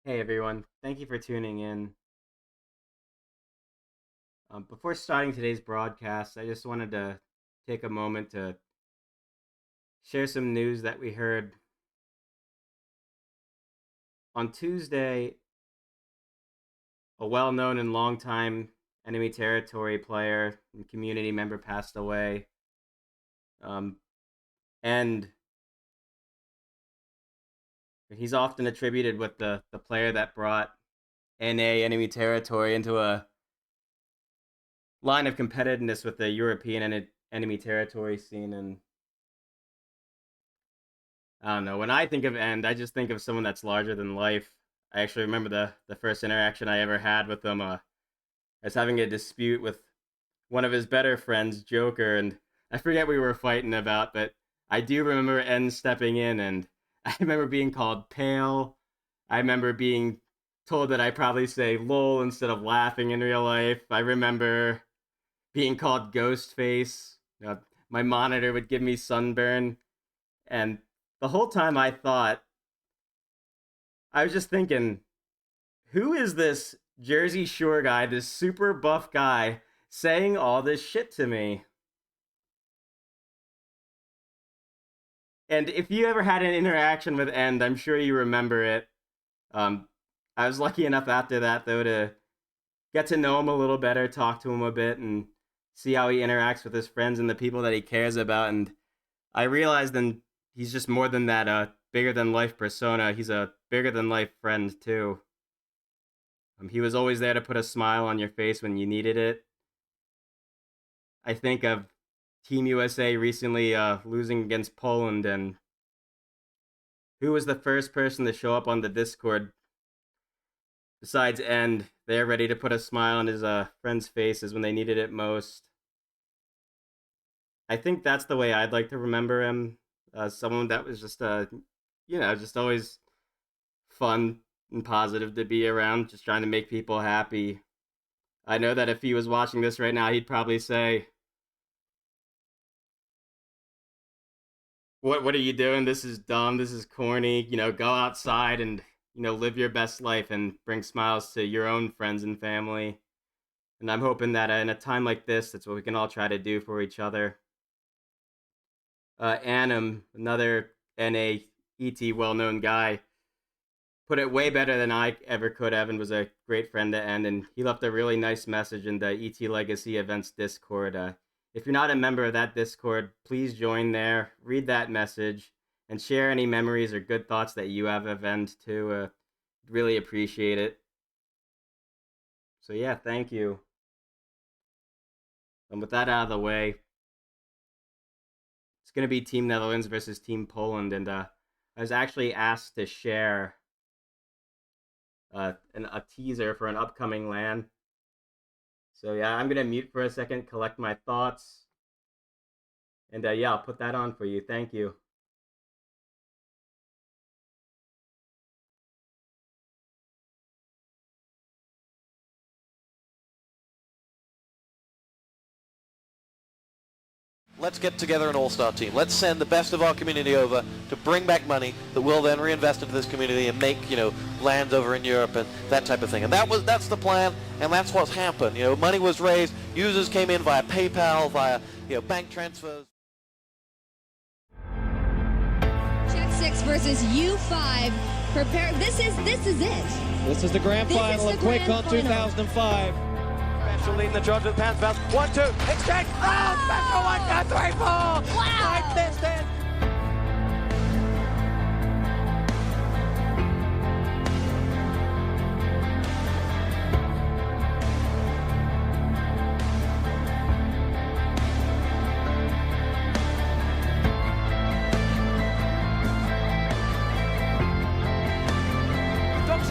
Hey everyone, thank you for tuning in. Before starting today's broadcast, I just wanted to take a moment to share some news that we heard. On Tuesday, a well known and longtime enemy territory player and community member passed away. Um, and he's often attributed with the player that brought NA enemy territory into a line of competitiveness with the European enemy territory scene. And I don't know. When I think of End, I just think of someone that's larger than life. I actually remember the first interaction I ever had with him. I was having a dispute with one of his better friends, Joker, and I forget what we were fighting about, but I do remember End stepping in, and I remember being called pale. I remember being told that I probably say lol instead of laughing in real life. I remember being called ghost face. My monitor would give me sunburn, and the whole time I was just thinking, who is this Jersey Shore guy, this super buff guy, saying all this shit to me? And if you ever had an interaction with End, I'm sure you remember it. Um, I was lucky enough after that, though, to get to know him a little better, talk to him a bit, and see how he interacts with his friends and the people that he cares about. And I realized then he's just more than that bigger than life persona. He's a bigger than life friend, too. He was always there to put a smile on your face when you needed it. I think of Team USA recently losing against Poland, and who was the first person to show up on the Discord besides End? They're ready to put a smile on his friends' faces when they needed it most. I think that's the way I'd like to remember him. Someone that was just, just always fun and positive to be around, just trying to make people happy. I know that if he was watching this right now, he'd probably say, what are you doing? This is dumb. This is corny. Go outside and, live your best life and bring smiles to your own friends and family. And I'm hoping that in a time like this, that's what we can all try to do for each other. Annam, another NAET well-known guy, put it way better than I ever could have, and was a great friend to End. And he left a really nice message in the ET Legacy Events Discord. If you're not a member of that Discord, please join there, read that message, and share any memories or good thoughts that you have of End too. Really appreciate it. So yeah, thank you. And with that out of the way, it's going to be Team Netherlands versus Team Poland. And I was actually asked to share a teaser for an upcoming LAN. So yeah, I'm going to mute for a second, collect my thoughts. And yeah, I'll put that on for you. Thank you. Let's get together an all-star team. Let's send the best of our community over to bring back money that we'll then reinvest into this community and make, lands over in Europe and that type of thing. And that's the plan, and that's what's happened. Money was raised, users came in via PayPal, via, bank transfers. Check 6 versus U5. Prepare. This is it. This is the grand final of QuakeCon 2005. Special leading the charge with the pants bounce. 1, 2, exchange. Oh, special 1, 2, 3, 4. Wow. Like this then.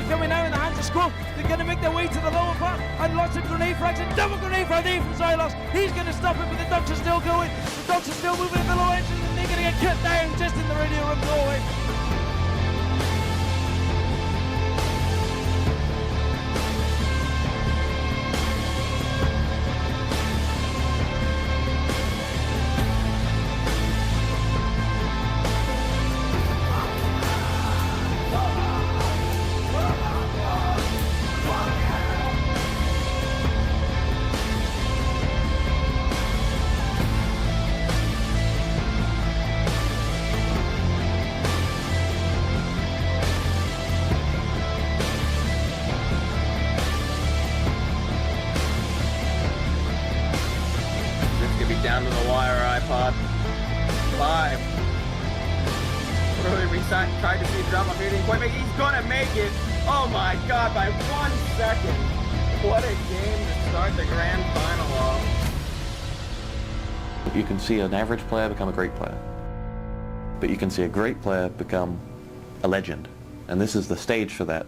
Coming now in the hands of Scrum. They're going to make their way to the lower part and lots of grenade frags and double grenade frag there from Xylos. He's going to stop it, but the Ducks are still going. The Ducks are still moving in the low edges and they're going to get cut down just in the radio room doorway. iPod. 5. Earlier we tried to see drama fading point. He's gonna make it. Oh my god, by 1 second. What a game to start the grand final off. You can see an average player become a great player, but you can see a great player become a legend, and this is the stage for that.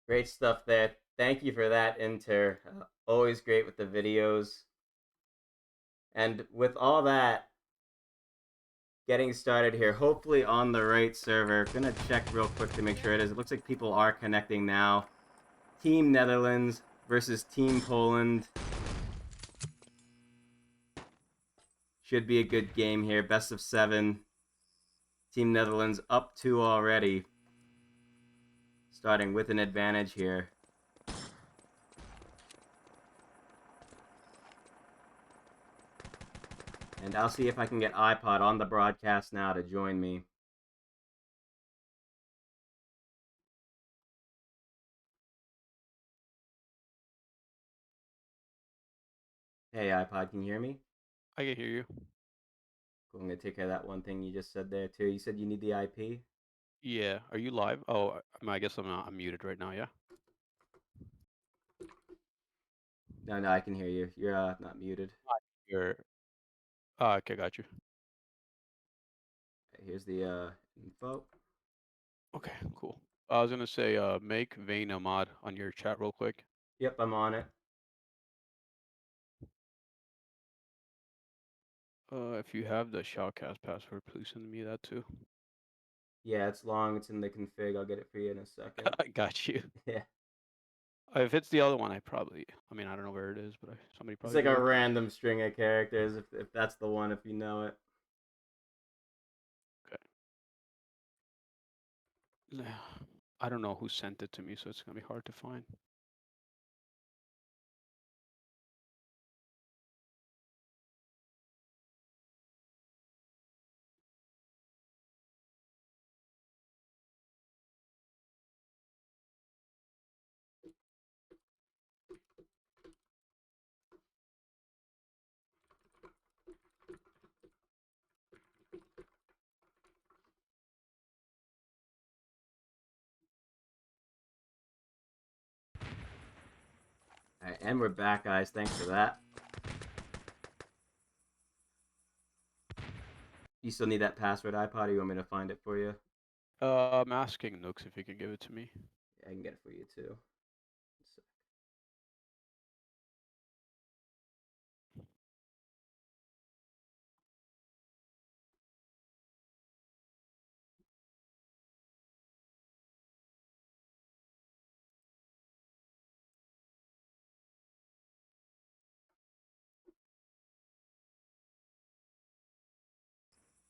Great stuff there. Thank you for that, Inter. Always great with the videos. And with all that, getting started here, hopefully on the right server. Gonna check real quick to make sure it is. It looks like people are connecting now. Team Netherlands versus Team Poland. Should be a good game here. Best of 7. Team Netherlands up 2 already. Starting with an advantage here. And I'll see if I can get iPod on the broadcast now to join me. Hey iPod, can you hear me? I can hear you. Cool, I'm gonna take care of that one thing you just said there too. You said you need the IP? Yeah. Are you live? Oh, I guess I'm not. I'm muted right now. Yeah. No, I can hear you. You're not muted. You're. Okay, got you. Here's the info. Okay, cool. I was gonna say, make Vayne a mod on your chat real quick. Yep, I'm on it. If you have the shoutcast password, please send me that too. Yeah, it's long. It's in the config. I'll get it for you in a second. I got you. Yeah. If it's the other one, I mean, I don't know where it is, but somebody It's probably like a would. random string of characters, if that's the one, if you know it. Okay. I don't know who sent it to me, so it's gonna be hard to find. Alright, and we're back, guys. Thanks for that. You still need that password iPod, or you want me to find it for you? I'm asking Nooks if he can give it to me. Yeah, I can get it for you too.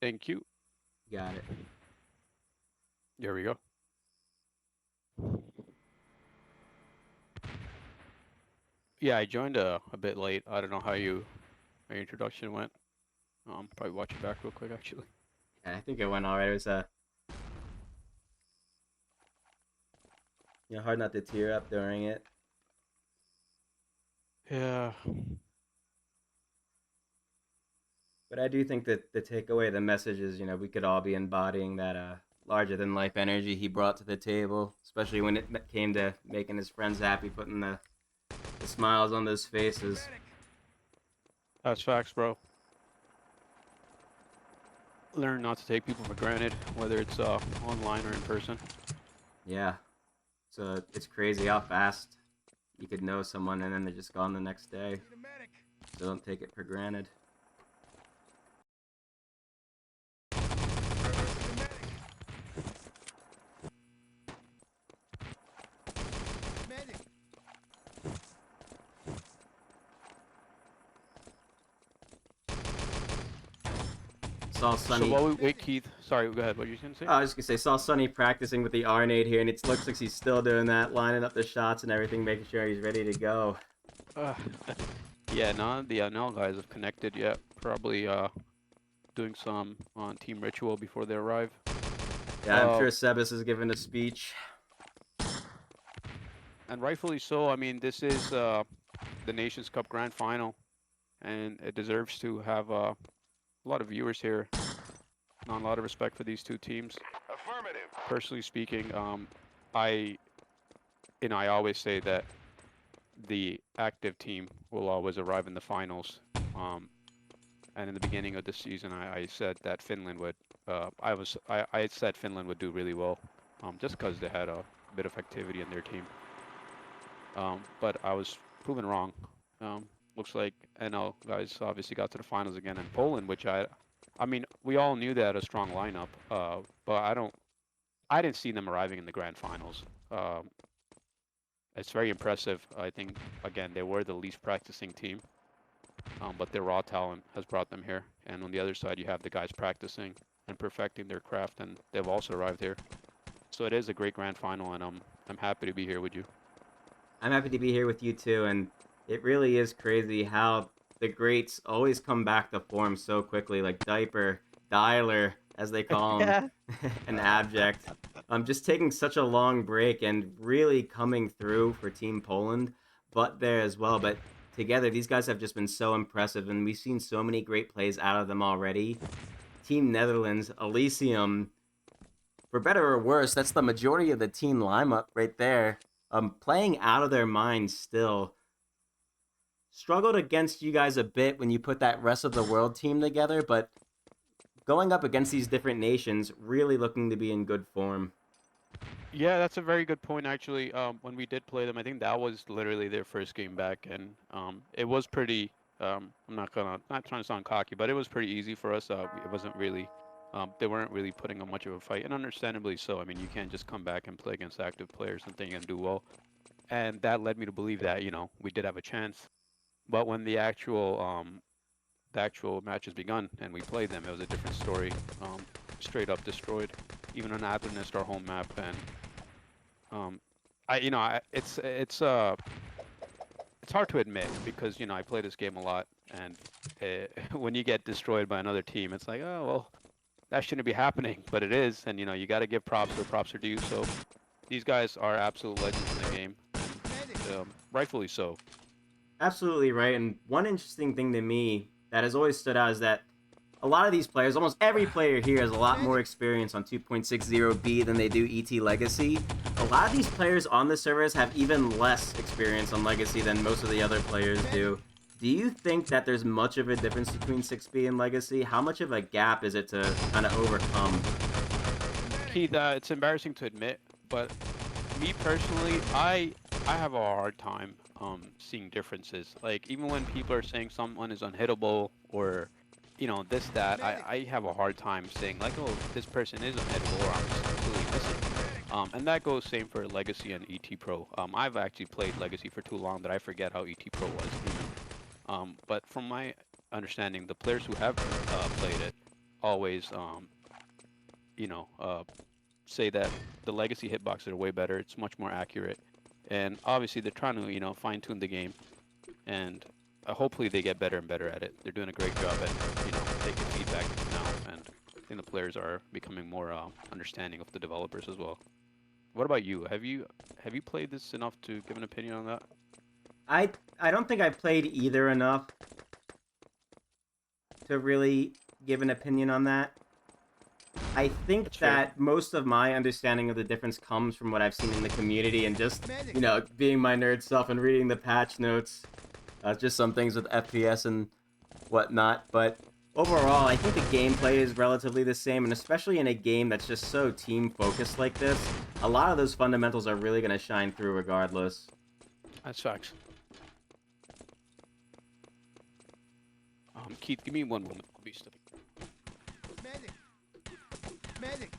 Thank you. Got it. There we go. Yeah, I joined a bit late. I don't know how your introduction went. Probably watch it back real quick, actually. Yeah, I think it went alright. It was hard not to tear up during it. Yeah. But I do think that the takeaway, the message is, we could all be embodying that larger than life energy he brought to the table, especially when it came to making his friends happy, putting the smiles on those faces. That's facts, bro. Learn not to take people for granted, whether it's online or in person. Yeah. So it's crazy how fast you could know someone and then they're just gone the next day. So don't take it for granted. Saw Sunny. So while we wait, Keith. Sorry, go ahead. What were you gonna say? I was just gonna say, saw Sunny practicing with the R-nade here, and it looks like he's still doing that, lining up the shots and everything, making sure he's ready to go. Yeah, none of the NL guys have connected yet. Probably doing some on Team Ritual before they arrive. Yeah, I'm sure Sebas is giving a speech. And rightfully so. I mean, this is the Nations Cup Grand Final, and it deserves to have a lot of viewers here. Not a lot of respect for these two teams. Affirmative. Personally speaking, I, I always say that the active team will always arrive in the finals. And in the beginning of the season, I said that Finland would. I said Finland would do really well, just because they had a bit of activity in their team. But I was proven wrong. Looks like NL guys obviously got to the finals again, and Poland, which I mean, we all knew they had a strong lineup, but I didn't see them arriving in the grand finals. It's very impressive. I think again they were the least practicing team, but their raw talent has brought them here. And on the other side, you have the guys practicing and perfecting their craft, and they've also arrived here. So it is a great grand final, and I'm happy to be here with you. I'm happy to be here with you too, and it really is crazy how the greats always come back to form so quickly, like Diaper, Dialer, as they call him, Yeah. and Abject. Just taking such a long break and really coming through for Team Poland, but there as well. But together, these guys have just been so impressive, and we've seen so many great plays out of them already. Team Netherlands, Elysium, for better or worse, that's the majority of the team lineup right there. Playing out of their minds still. Struggled against you guys a bit when you put that rest of the world team together, but going up against these different nations, really looking to be in good form. Yeah, that's a very good point, actually. When we did play them, I think that was literally their first game back, and it was pretty. I'm not trying to sound cocky, but it was pretty easy for us. It wasn't really, they weren't really putting up much of a fight, and understandably so. I mean, you can't just come back and play against active players and think and do well. And that led me to believe that we did have a chance. But when the actual match has begun and we played them, it was a different story. Straight up destroyed, even on Athens, our home map, and um, it's hard to admit because I play this game a lot, and when you get destroyed by another team, it's like, oh well, that shouldn't be happening, but it is, and you got to give props where props are due. So these guys are absolute legends in the game, and rightfully so. Absolutely right. And one interesting thing to me that has always stood out is that a lot of these players, almost every player here, has a lot more experience on 2.60B than they do ET Legacy. A lot of these players on the servers have even less experience on Legacy than most of the other players do. Do you think that there's much of a difference between 6B and Legacy? How much of a gap is it to kind of overcome? Keith, it's embarrassing to admit, but me personally, I have a hard time seeing differences. Like even when people are saying someone is unhittable or this that, I have a hard time saying like, oh, this person is unhittable or I'm just completely missing. And that goes same for Legacy and ET Pro. I've actually played Legacy for too long that I forget how ET Pro was. But from my understanding, the players who have played it always you know uh, say that the legacy hitboxes are way better. It's much more accurate, and obviously they're trying to fine tune the game, and hopefully they get better and better at it. They're doing a great job at taking feedback now, and I think the players are becoming more understanding of the developers as well. What about you? Have you played this enough to give an opinion on that? I I don't think I played either enough to really give an opinion on that. I think That's fair. that most of my understanding of the difference comes from what I've seen in the community and just, being my nerd self and reading the patch notes. Just some things with FPS and whatnot. But overall, I think the gameplay is relatively the same, and especially in a game that's just so team-focused like this, a lot of those fundamentals are really going to shine through regardless. That's facts. Keith, give me one moment. I'll be stepping. Medic. Medic.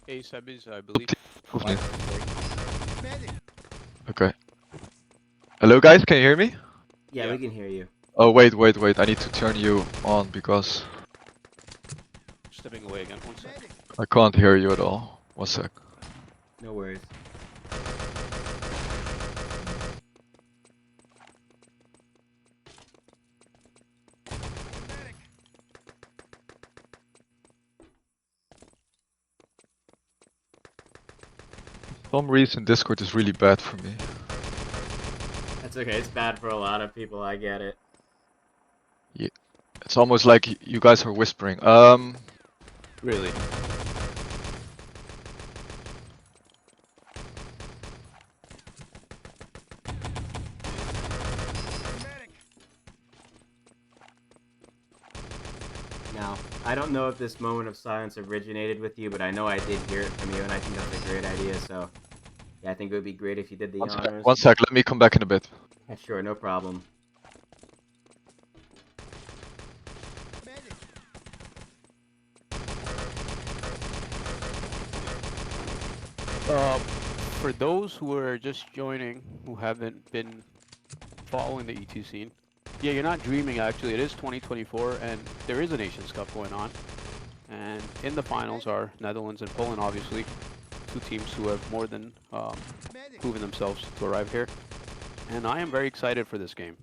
A sub is, I believe. Hoeft niet. Medic. Okay. Hello guys, can you hear me? Yeah, Yeah. we can hear you. Oh wait. I need to turn you on because Stepping away again. 1 sec. Medic. I can't hear you at all. 1 sec. No worries. Medic. For some reason Discord is really bad for me. That's okay. It's bad for a lot of people. I get it. It's almost like you guys are whispering. Really? Medic. Now, I don't know if this moment of silence originated with you, but I know I did hear it from you, and I think that's a great idea. So, yeah, I think it would be great if you did the honors. 1 sec, let me come back in a bit. Yeah, sure, no problem. Medic. For those who are just joining, who haven't been following the ET scene, yeah, you're not dreaming actually. It is 2024 and there is a Nations Cup going on. And in the finals are Netherlands and Poland, obviously. Two teams who have more than Medic. proven themselves to arrive here. And I am very excited for this game.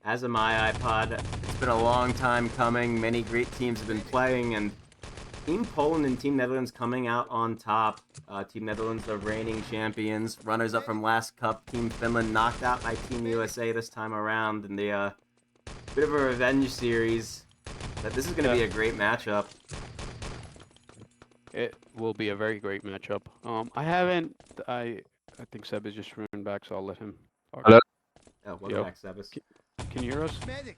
As am I, iPod. It's been a long time coming. Many great teams have been playing, and Team Poland and Team Netherlands coming out on top. Team Netherlands, the reigning champions, runners-up from last cup. Team Finland knocked out by Team USA this time around in the bit of a revenge series. But this is going to be a great matchup. It will be a very great matchup. I think Seb is just ruined back, so I'll let him talk. Hello? Oh, welcome Yo. back, Sebas. Can you hear us? Medic.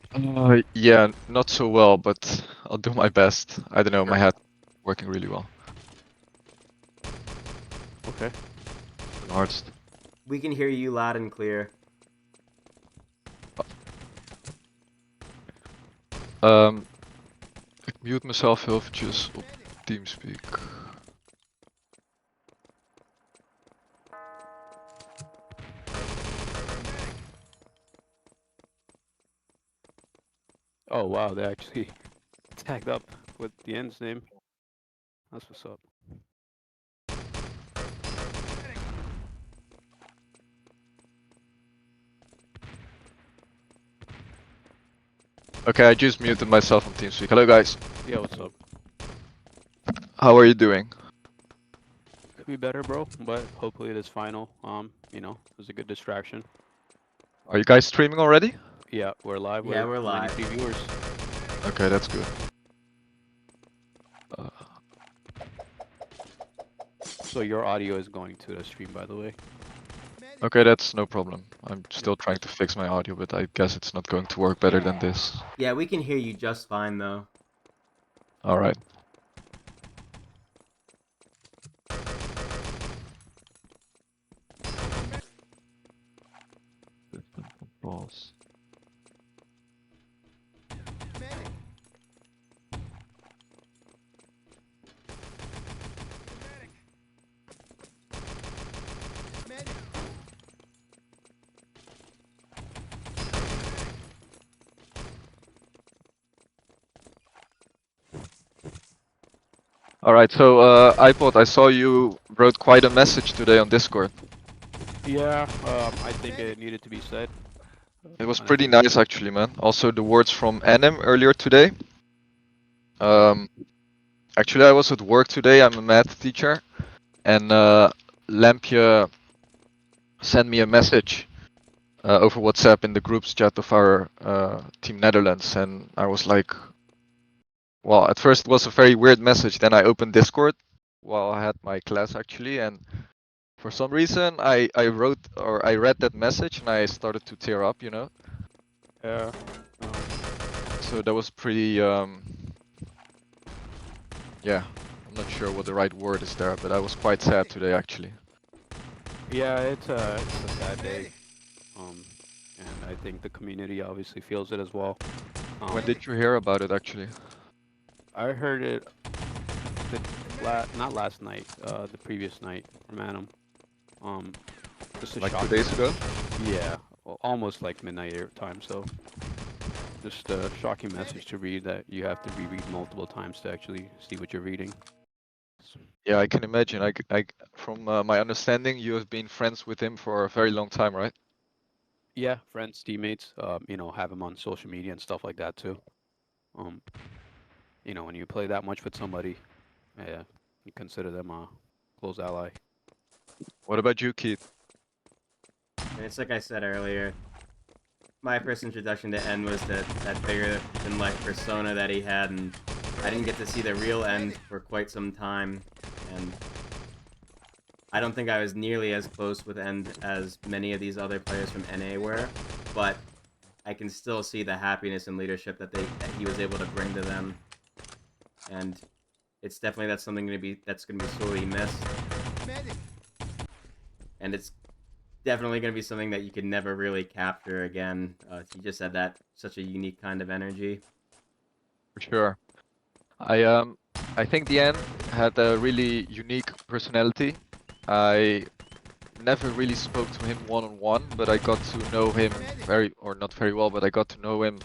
Yeah, not so well, but I'll do my best. I don't know, my Sure. head working really well. Okay. The hardest. We can hear you loud and clear. Ik mute mezelf heel eventjes op Teamspeak. Oh wow, they actually tagged up with the end's name. That's what's up. Okay, I just muted myself on Teamspeak. Hello guys, Yeah, what's up? how are you doing? Could be better, bro, but hopefully this final, is a good distraction. Are you guys streaming already? Yeah, we're live. Yeah, we're live. 93 viewers. Okay, that's good. So your audio is going to the stream, by the way. Okay, that's no problem. I'm still trying to fix my audio, but I guess it's not going to work better than this. Yeah, we can hear you just fine, though. Alright. Balls. Medic. Medic. Medic. Alright, so iPod, I saw you wrote quite a message today on Discord. Yeah, I think it needed to be said. It was And I pretty think- nice actually, man. Also the words from Anim earlier today. Actually I was at work today, I'm a math teacher, and Lampje sent me a message over WhatsApp in the groups chat of our Team Netherlands, and I was like, well, at first it was a very weird message, then I opened Discord while I had my class actually, and for some reason I read that message and I started to tear up, you know? Yeah. So that was pretty, yeah, I'm not sure what the right word is there, but I was quite sad today actually. Yeah, it's a sad day. And I think the community obviously feels it as well. When did you hear about it actually? I heard it posted not last night, the previous night from Adam. Just a Like 2 shocking days ago? message. Yeah, almost like midnight your time. So just a shocking message to read that you have to reread multiple times to actually see what you're reading. Yeah, I can imagine. From my understanding, you have been friends with him for a very long time, right? Yeah, friends, teammates. You know, have him on social media and stuff like that too. Um, you know, when you play that much with somebody, yeah, you consider them a close ally. What about you, Keith? And it's like I said earlier, my first introduction to N was that bigger than life persona that he had, and I didn't get to see the real N for quite some time, and I don't think I was nearly as close with End as many of these other players from NA were, but I can still see the happiness and leadership that he was able to bring to them, and it's definitely that's gonna be sorely missed, Medic. and it's definitely gonna be something that you could never really capture again. He just had that such a unique kind of energy. For sure. I think the end had a really unique personality. I never really spoke to him one-on-one, but I got to know him not very well, but I got to know him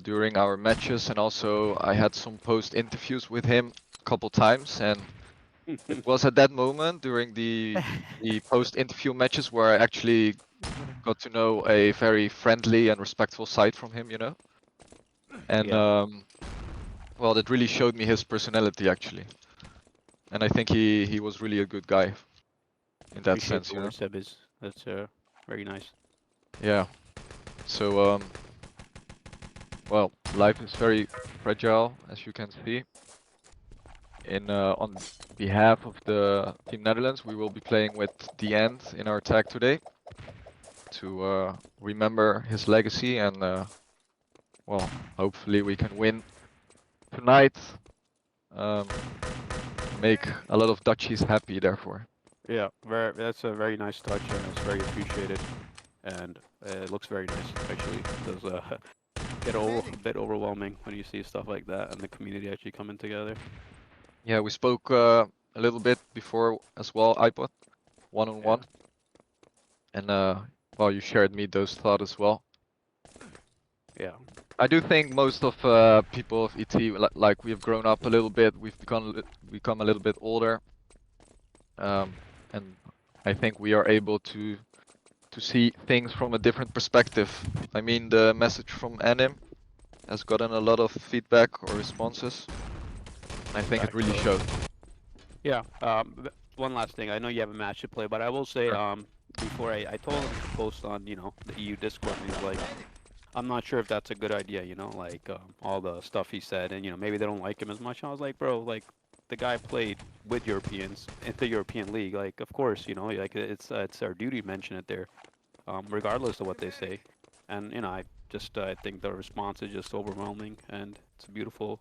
during our matches, and also I had some post interviews with him a couple times, and it was at that moment during the post interview matches where I actually got to know a very friendly and respectful side from him, you know? And Yeah. well, that really showed me his personality actually. And I think he was really a good guy in that Appreciate sense, the you know? word, Sebis. That's very nice. Yeah. So well, life is very fragile, as you can see. On behalf of the Team Netherlands, we will be playing with the End in our tag today to remember his legacy and well, hopefully we can win tonight. Make a lot of Dutchies happy, therefore. Yeah, that's a very nice touch, and it's very appreciated, and it looks very nice actually. It does get a bit overwhelming when you see stuff like that and the community actually coming together. Yeah, we spoke a little bit before as well, iPod, one-on-one, and well, you shared me those thoughts as well. Yeah. I do think most of people of ET, like we've grown up a little bit, we've become a little bit older, and I think we are able to see things from a different perspective. I mean, the message from Anim has gotten a lot of feedback or responses. I think it really showed. Yeah. One last thing. I know you have a match to play, but I will say, Sure. before I told him to post on, you know, the EU Discord, and he's like, I'm not sure if that's a good idea, you know, like all the stuff he said, and you know, maybe they don't like him as much. I was like, bro, like the guy played with Europeans in the European League, like of course, you know, like it's our duty to mention it there, regardless of what they say. And you know, I think the response is just overwhelming, and it's a beautiful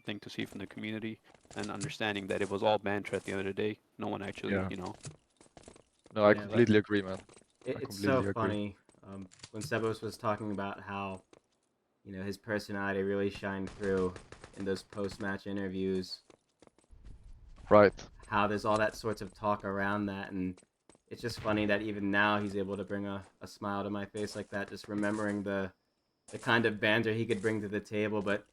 thing to see from the community, and understanding that it was all banter at the end of the day. No one actually, Yeah. you know. No, I Yeah, but completely agree, man. I it's so completely agree. funny when Sebos was talking about how his personality really shined through in those post-match interviews. Right. How there's all that sorts of talk around that, and it's just funny that even now he's able to bring a smile to my face like that, just remembering the kind of banter he could bring to the table, but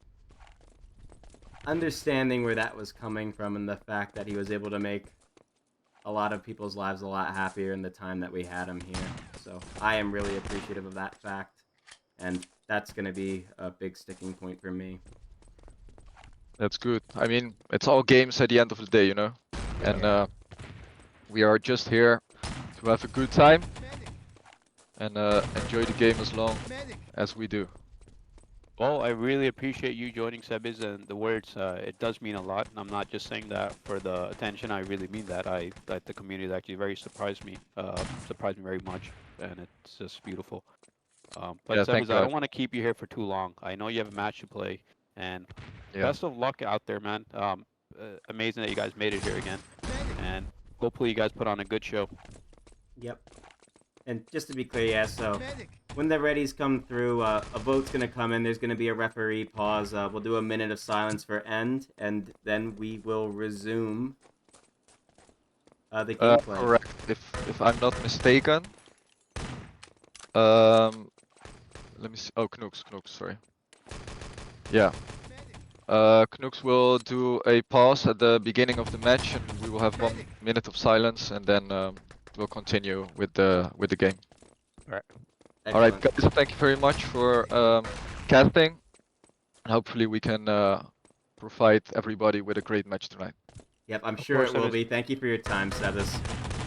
understanding where that was coming from and the fact that he was able to make a lot of people's lives a lot happier in the time that we had him here. So I am really appreciative of that fact, and that's going to be a big sticking point for me. That's good. I mean, it's all games at the end of the day, you know? And we are just here to have a good time and enjoy the game as long as we do. Well, I really appreciate you joining, Sebis, and the words. It does mean a lot. And I'm not just saying that for the attention. I really mean that. That the community actually very surprised me very much, and it's just beautiful. But Yeah, thank Sebis, I God. don't want to keep you here for too long. I know you have a match to play, and Yeah. best of luck out there, man. Amazing that you guys made it here again, and hopefully you guys put on a good show. Yep. And just to be clear, yeah, so when the readies come through, a vote's gonna come in. There's gonna be a referee pause. We'll do a minute of silence for end, and then we will resume the gameplay. Correct. If I'm not mistaken. Let me see. Oh, Knooks, sorry. Yeah. Knooks will do a pause at the beginning of the match, and we will have 1 minute of silence, and then we'll continue with the game. All right, Excellent. guys. Thank you very much for casting. Hopefully, we can provide everybody with a great match tonight. Yep, I'm Of sure course, it will Sebas. be. Thank you for your time, Sebas.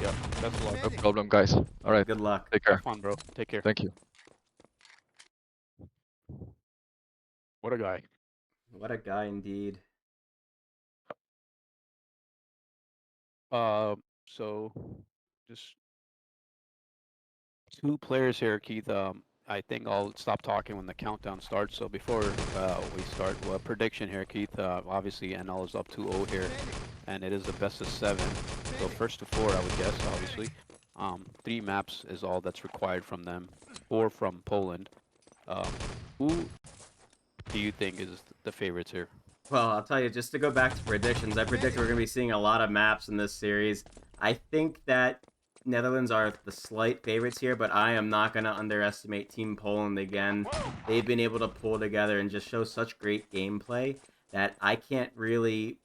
Yep, best of luck. No problem, guys. All right. Good luck. Take care. Have fun, bro. Take care. Thank you. What a guy. What a guy indeed. So just 2 players here, Keith. I think I'll stop talking when the countdown starts. So before we start, well, prediction here, Keith. Obviously, NL is up 2-0 here, and it is the best of 7. So first to 4, I would guess, obviously. 3 maps is all that's required from them, 4 from Poland. Who do you think is the favorites here? Well, I'll tell you, just to go back to predictions, I predict we're going to be seeing a lot of maps in this series. I think that Netherlands are the slight favorites here, but I am not going to underestimate Team Poland again. They've been able to pull together and just show such great gameplay that I can't really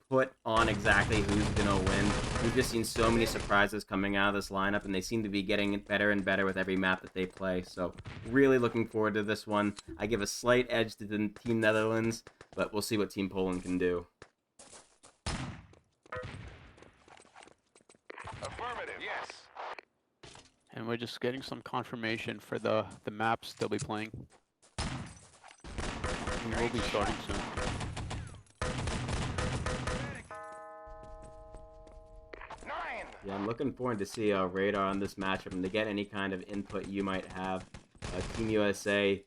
put on exactly who's going to win. We've just seen so many surprises coming out of this lineup, and they seem to be getting better and better with every map that they play. So, really looking forward to this one. I give a slight edge to the Team Netherlands, but we'll see what Team Poland can do. Affirmative, yes. And we're just getting some confirmation for the maps they'll be playing. We will be starting soon. Yeah, I'm looking forward to see Radar on this matchup and to get any kind of input you might have. Team USA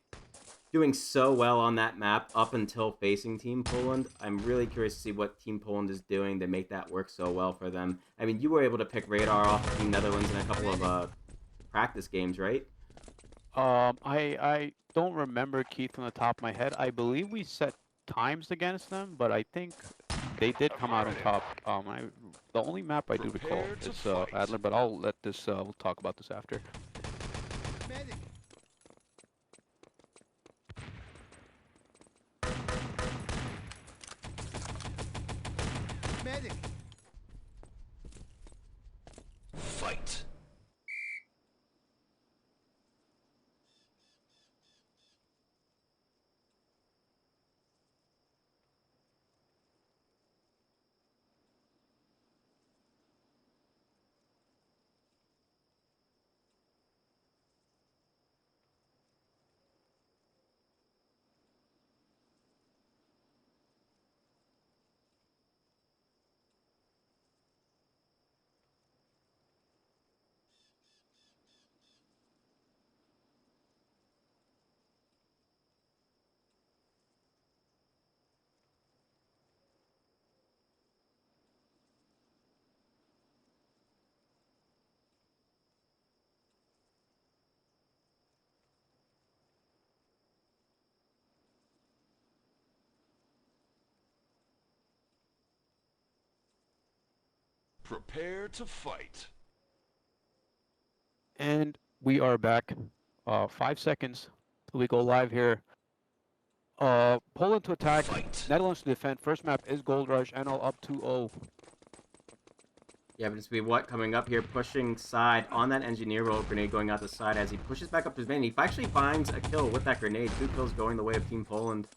doing so well on that map up until facing Team Poland. I'm really curious to see what Team Poland is doing to make that work so well for them. I mean, you were able to pick Radar off Team Netherlands in a couple of practice games, right? I don't remember, Keith, from the top of my head. I believe we set times against them, but I think they did come out on top. The only map I do recall is Adler, but I'll let this. We'll talk about this after. Medic. Medic. Fight. Prepare to fight. And we are back. 5 seconds till we go live here. Poland to attack, Fight. Netherlands to defend. First map is Gold Rush, NL up 2-0. Yeah, but it's be what coming up here, pushing side on that engineer roll grenade going out the side as he pushes back up his main. He actually finds a kill with that grenade. 2 kills going the way of Team Poland.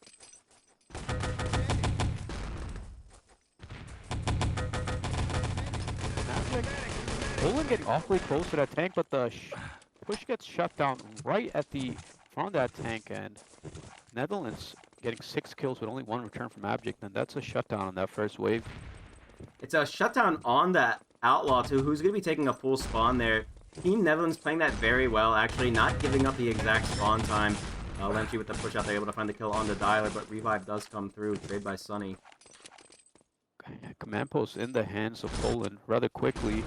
Poland getting awfully close to that tank, but the push gets shut down right at the front of that tank, and Netherlands getting 6 kills with only 1 return from Abject, and that's a shutdown on that first wave. It's a shutdown on that Outlaw, too, who's going to be taking a full spawn there. Team Netherlands playing that very well, actually, not giving up the exact spawn time. Lemke with the push out, they're able to find the kill on the dialer, but revive does come through, trade by Sunny. Command post in the hands of Poland rather quickly,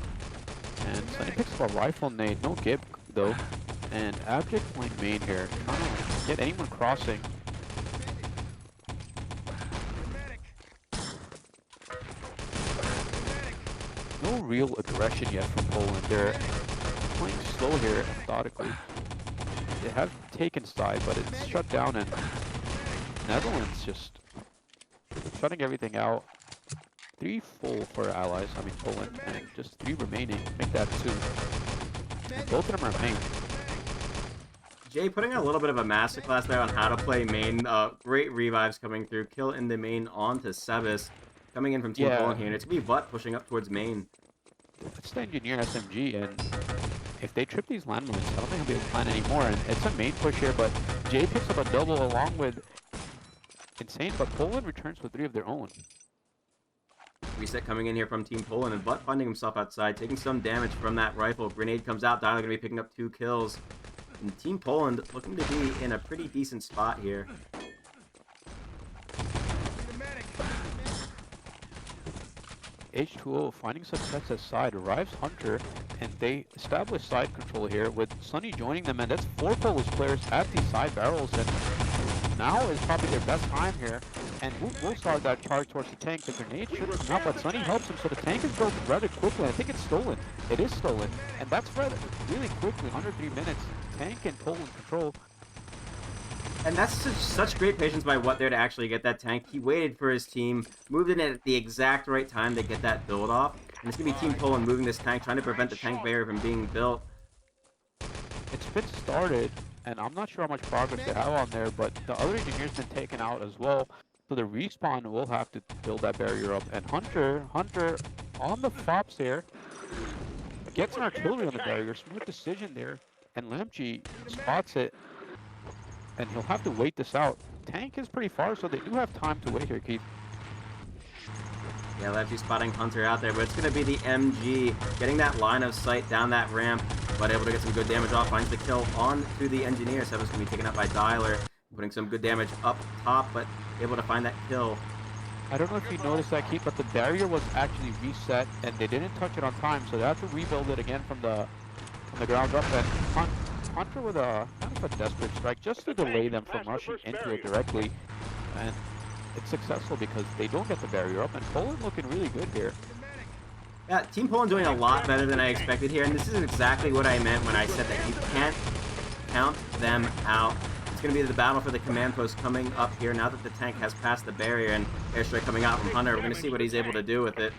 and Sunny picks up a rifle nade, no gib though, And Abject playing main here, trying to get anyone crossing. No real aggression yet from Poland. They're playing slow here, methodically. They have taken side, but it's shut down, and Netherlands just shutting everything out. 3 full for allies, I mean Poland, and just 3 remaining. Make that 2. And both of them are main. Jay putting a little bit of a masterclass there on how to play main. Great revives coming through. Kill in the main onto Sebas. Coming in from Team Poland here, and it's going to be Butt pushing up towards main. It's the engineer SMG, and if they trip these landmines, I don't think I'll be able to plan anymore. And it's a main push here, but Jay picks up a double along with Insane, but Poland returns with 3 of their own. Reset coming in here from Team Poland, and Butt finding himself outside, taking some damage from that rifle. Grenade comes out, Dialer going to be picking up 2 kills. And Team Poland looking to be in a pretty decent spot here. H2O finding success at side, arrives Hunter, and they establish side control here with Sunny joining them, and that's 4 Polish players at these side barrels, and now is probably their best time here, and we'll start that charge towards the tank. The grenade should come out, but Sunny helps him, so the tank is built rather quickly. I think it's stolen. It is stolen, and that's rather really quickly, under 3 minutes. Tank and Poland control. And that's such great patience by What there to actually get that tank. He waited for his team, moved in at the exact right time to get that build off. And it's going to be Team Poland moving this tank, trying to prevent the tank barrier from being built. It's been started, and I'm not sure how much progress they have on there, but the other engineer's been taken out as well. So the respawn will have to build that barrier up. And Hunter on the fops here, gets an artillery on the barrier. Smart decision there. And Lamchi spots it, and he'll have to wait this out. Tank is pretty far, so they do have time to wait here, Keith. Yeah, Lamchi spotting Hunter out there, but it's going to be the MG getting that line of sight down that ramp, but able to get some good damage off. Finds the kill on to the engineer. Seven's going to be taken out by Dialer, putting some good damage up top, but able to find that kill. I don't know if you noticed that, Keith, but the barrier was actually reset, and they didn't touch it on time, so they have to rebuild it again from the ground up. And Hunter with a kind of a desperate strike just to delay them from rushing into it directly, and it's successful because they don't get the barrier up, and Poland looking really good here. Yeah, Team Poland doing a lot better than I expected here, and this is exactly what I meant when I said that you can't count them out. It's going to be the battle for the command post coming up here now that the tank has passed the barrier, and airstrike coming out from Hunter. We're going to see what he's able to do with it.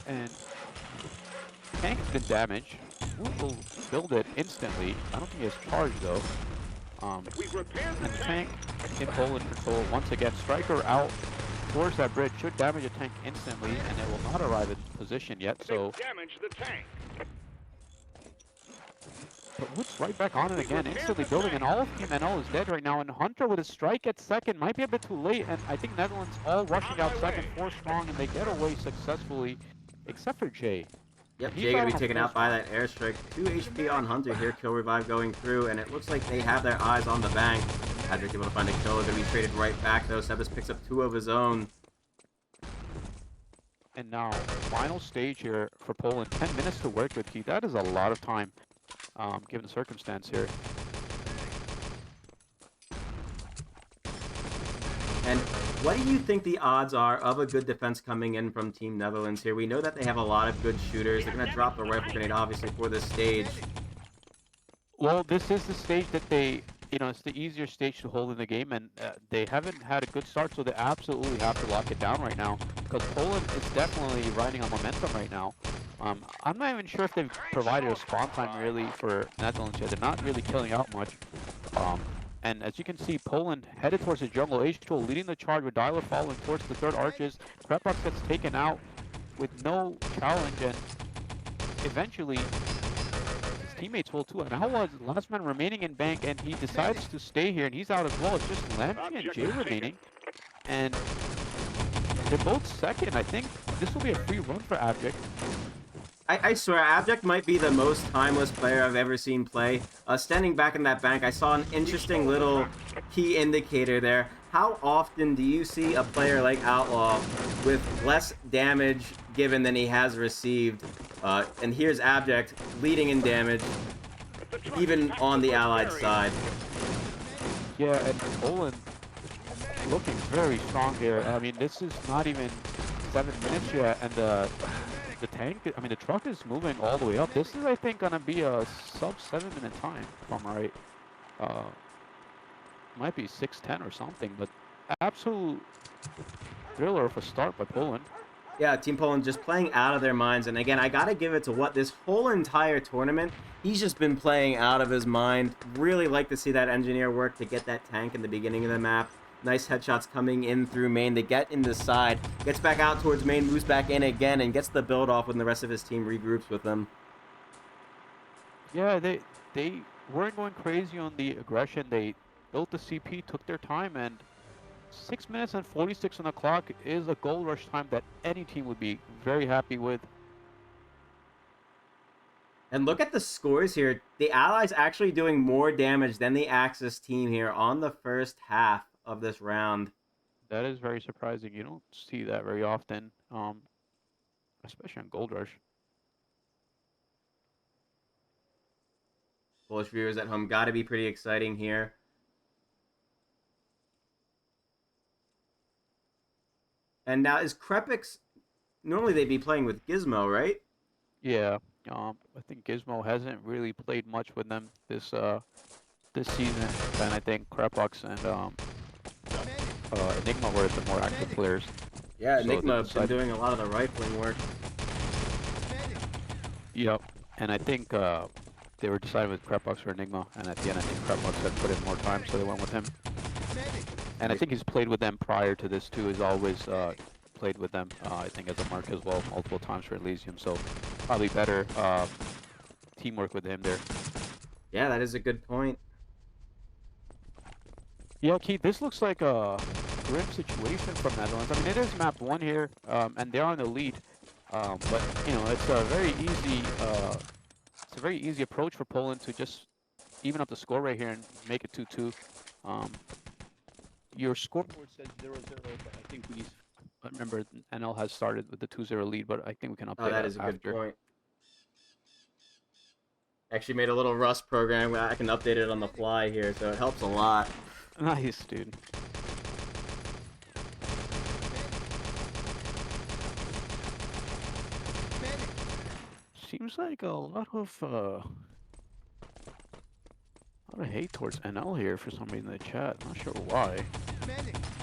And tank's been damaged. Will build it instantly. I don't think he has charge though. And tank in Poland control once again. Striker out towards that bridge should damage a tank instantly, and it will not arrive in position yet. So Damage the tank. but Wood's right back on it again, instantly building, and all of Team NL is dead right now. And Hunter with a strike at second might be a bit too late, and I think Netherlands all rushing out second, 4 strong, and they get away successfully, except for Jay. Yep, Jay gonna be taken out by that airstrike. 2 HP on Hunter here, kill revive going through, and it looks like they have their eyes on the bank. Patrick able to find a kill, gonna be traded right back though. Sebas picks up 2 of his own. And now, final stage here for Poland. 10 minutes to work with, Keith. That is a lot of time, given the circumstance here. And what do you think the odds are of a good defense coming in from Team Netherlands here? We know that they have a lot of good shooters. They're going to drop the rifle grenade, obviously, for this stage. Well, this is the stage that they, it's the easier stage to hold in the game, and they haven't had a good start, so they absolutely have to lock it down right now, because Poland is definitely riding on momentum right now. I'm not even sure if they've provided a spawn time really for Netherlands yet. They're not really killing out much. And as you can see, Poland headed towards the jungle. H2O leading the charge with Dialer following towards the third arches. Prepbox gets taken out with no challenge, and eventually his teammates will too. And now was last man remaining in bank, and he decides to stay here, and he's out as well. It's just Lamchi and Jay remaining, and they're both second. I think this will be a free run for Abject. I swear, Abject might be the most timeless player I've ever seen play. Standing back in that bank, I saw an interesting little key indicator there. How often do you see a player like Outlaw with less damage given than he has received And here's Abject leading in damage, even on the Allied side. Yeah, and Poland looking very strong here. I mean, this is not even 7 minutes yet, and the tank, I mean, the truck is moving all the way up. This is, I think, gonna be a sub 7-minute time, if I'm right. Might be 6:10 or something, but absolute thriller of a start by Poland. Yeah, Team Poland just playing out of their minds. And again, I gotta give it to what this whole entire tournament, he's just been playing out of his mind. Really like to see that engineer work to get that tank in the beginning of the map. Nice headshots coming in through main. They get in the side, gets back out towards main, moves back in again, and gets the build off when the rest of his team regroups with them. Yeah, they weren't going crazy on the aggression. They built the CP, took their time, and 6 minutes and 46 on the clock is a gold rush time that any team would be very happy with. And look at the scores here. The Allies actually doing more damage than the Axis team here on the first half of this round. That is very surprising. You don't see that very often, especially on gold rush. Polish viewers at home, gotta be pretty exciting here. And now is Krepix, normally they'd be playing with Gizmo, right? Yeah, I think Gizmo hasn't really played much with them this season, and I think Krepux and Enigma were the more active players. Yeah, So they Enigma been decided- doing a lot of the rifling work. Yep, and I think they were deciding with Krepux or Enigma, and at the end I think Krepux had put in more time, so they went with him. And I think he's played with them prior to this too. He's always played with them, I think, as a mark as well, multiple times for Elysium. So probably better teamwork with him there. Yeah, that is a good point. Yeah, Keith, this looks like a grim situation from Netherlands. I mean, it is map 1 here, and they're on the lead. But you know, it's a very easy approach for Poland to just even up the score right here and make it 2-2. Your scoreboard says 0-0, but I think I remember NL has started with the 2-0 lead, but I think we can update Oh, that is a after. good point. Actually made a little Rust program where I can update it on the fly here, so it helps a lot. Nice, dude. Seems like a lot of hate towards NL here for some reason in the chat. Not sure why.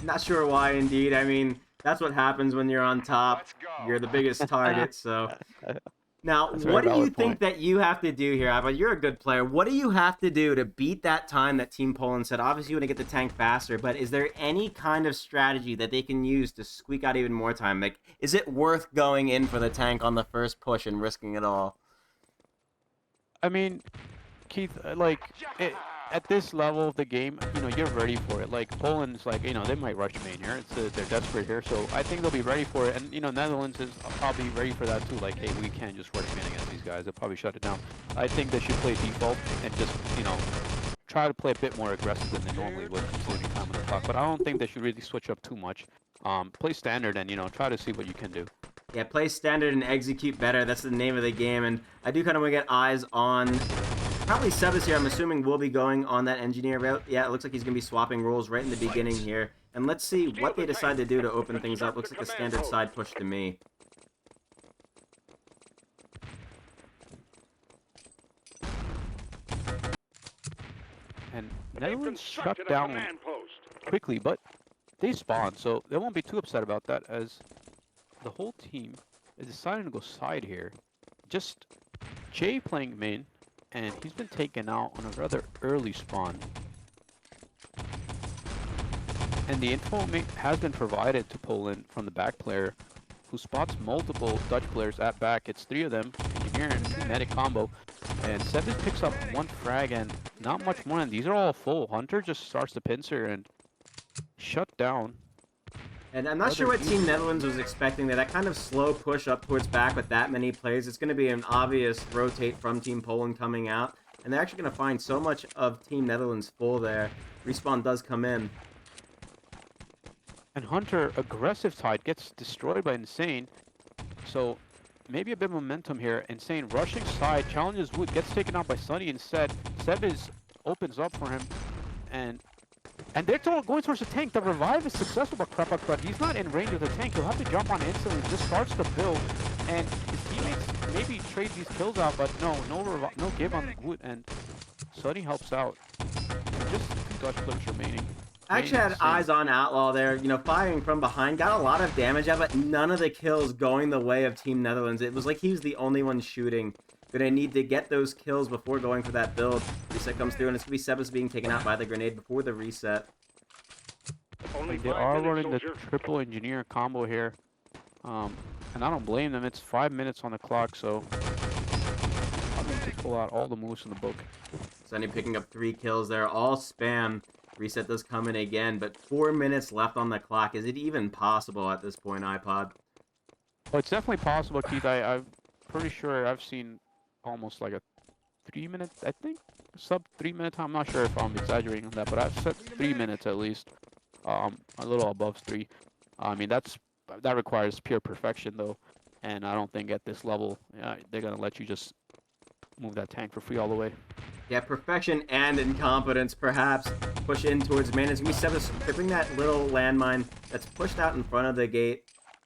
Not sure why, indeed. I mean, that's what happens when you're on top. Let's go. You're the biggest target, so... Now, That's a very what do you valid think point. that you have to do here, Abba? You're a good player. What do you have to do to beat that time that Team Poland said? Obviously, you want to get the tank faster, but is there any kind of strategy that they can use to squeak out even more time? Like, is it worth going in for the tank on the first push and risking it all? I mean, Keith, at this level of the game, you know, you're ready for it. Like, Poland's like, you know, they might rush main here. They're desperate here, so I think they'll be ready for it. And, you know, Netherlands is probably ready for that too. Like, hey, we can't just rush main against these guys. They'll probably shut it down. I think they should play default and just, you know, try to play a bit more aggressive than they normally would, considering time on the clock. But I don't think they should really switch up too much. Play standard and, you know, try to see what you can do. Yeah, play standard and execute better. That's the name of the game, and I do kind of want to get eyes on... Probably Sebas here, I'm assuming, will be going on that engineer route. Yeah, it looks like he's going to be swapping roles right in the beginning here. And let's see what they decide to do to open things up. Looks like a standard side push to me. And Netherlands shut down quickly, but they spawn, so they won't be too upset about that, as the whole team is deciding to go side here. Just Jay playing main, and he's been taken out on a rather early spawn. And the info has been provided to Poland from the back player, who spots multiple Dutch players at back. It's 3 of them, engineer and medic combo. And Sebas picks up 1 frag and not much more, and these are all full. Hunter just starts the pincer and shut down. And I'm not sure what Team Netherlands was expecting there. That kind of slow push up towards back with that many players. It's going to be an obvious rotate from Team Poland coming out. And they're actually going to find so much of Team Netherlands full there. Respawn does come in. And Hunter, aggressive side, gets destroyed by Insane. So maybe a bit of momentum here. Insane rushing side, challenges Wood, gets taken out by Sunny instead. Seb opens up for him, and they're going towards the tank. The revive is successful by Krepak, but he's not in range of the tank. He'll have to jump on instantly. Just starts the build, and his teammates maybe trade these kills out, but no give on Wood, and Sunny helps out. Just 2 dodge clips remaining. I actually had eyes on Outlaw there, you know, firing from behind, got a lot of damage out, but none of the kills going the way of Team Netherlands. It was like he was the only one shooting. Gonna need to get those kills before going for that build. Reset comes through, and it's gonna be Sebas being taken out by the grenade before the reset. They are running the triple engineer combo here, and I don't blame them. It's 5 minutes on the clock, so I'm going to pull out all the moves in the book. Sunny picking up 3 kills there, all spam. Reset does come in again, but 4 minutes left on the clock. Is it even possible at this point, iPod? Oh, it's definitely possible, Keith. I'm pretty sure I've seen almost like a 3 minute, I think, sub 3 minute time. I'm not sure if I'm exaggerating on that, but I've set 3 minutes at least. A little above 3. I mean, that requires pure perfection, though, and I don't think at this level they're gonna let you just move that tank for free all the way. Yeah, perfection and incompetence, perhaps. Push in towards main. It's going to be Sebas tripping that little landmine that's pushed out in front of the gate.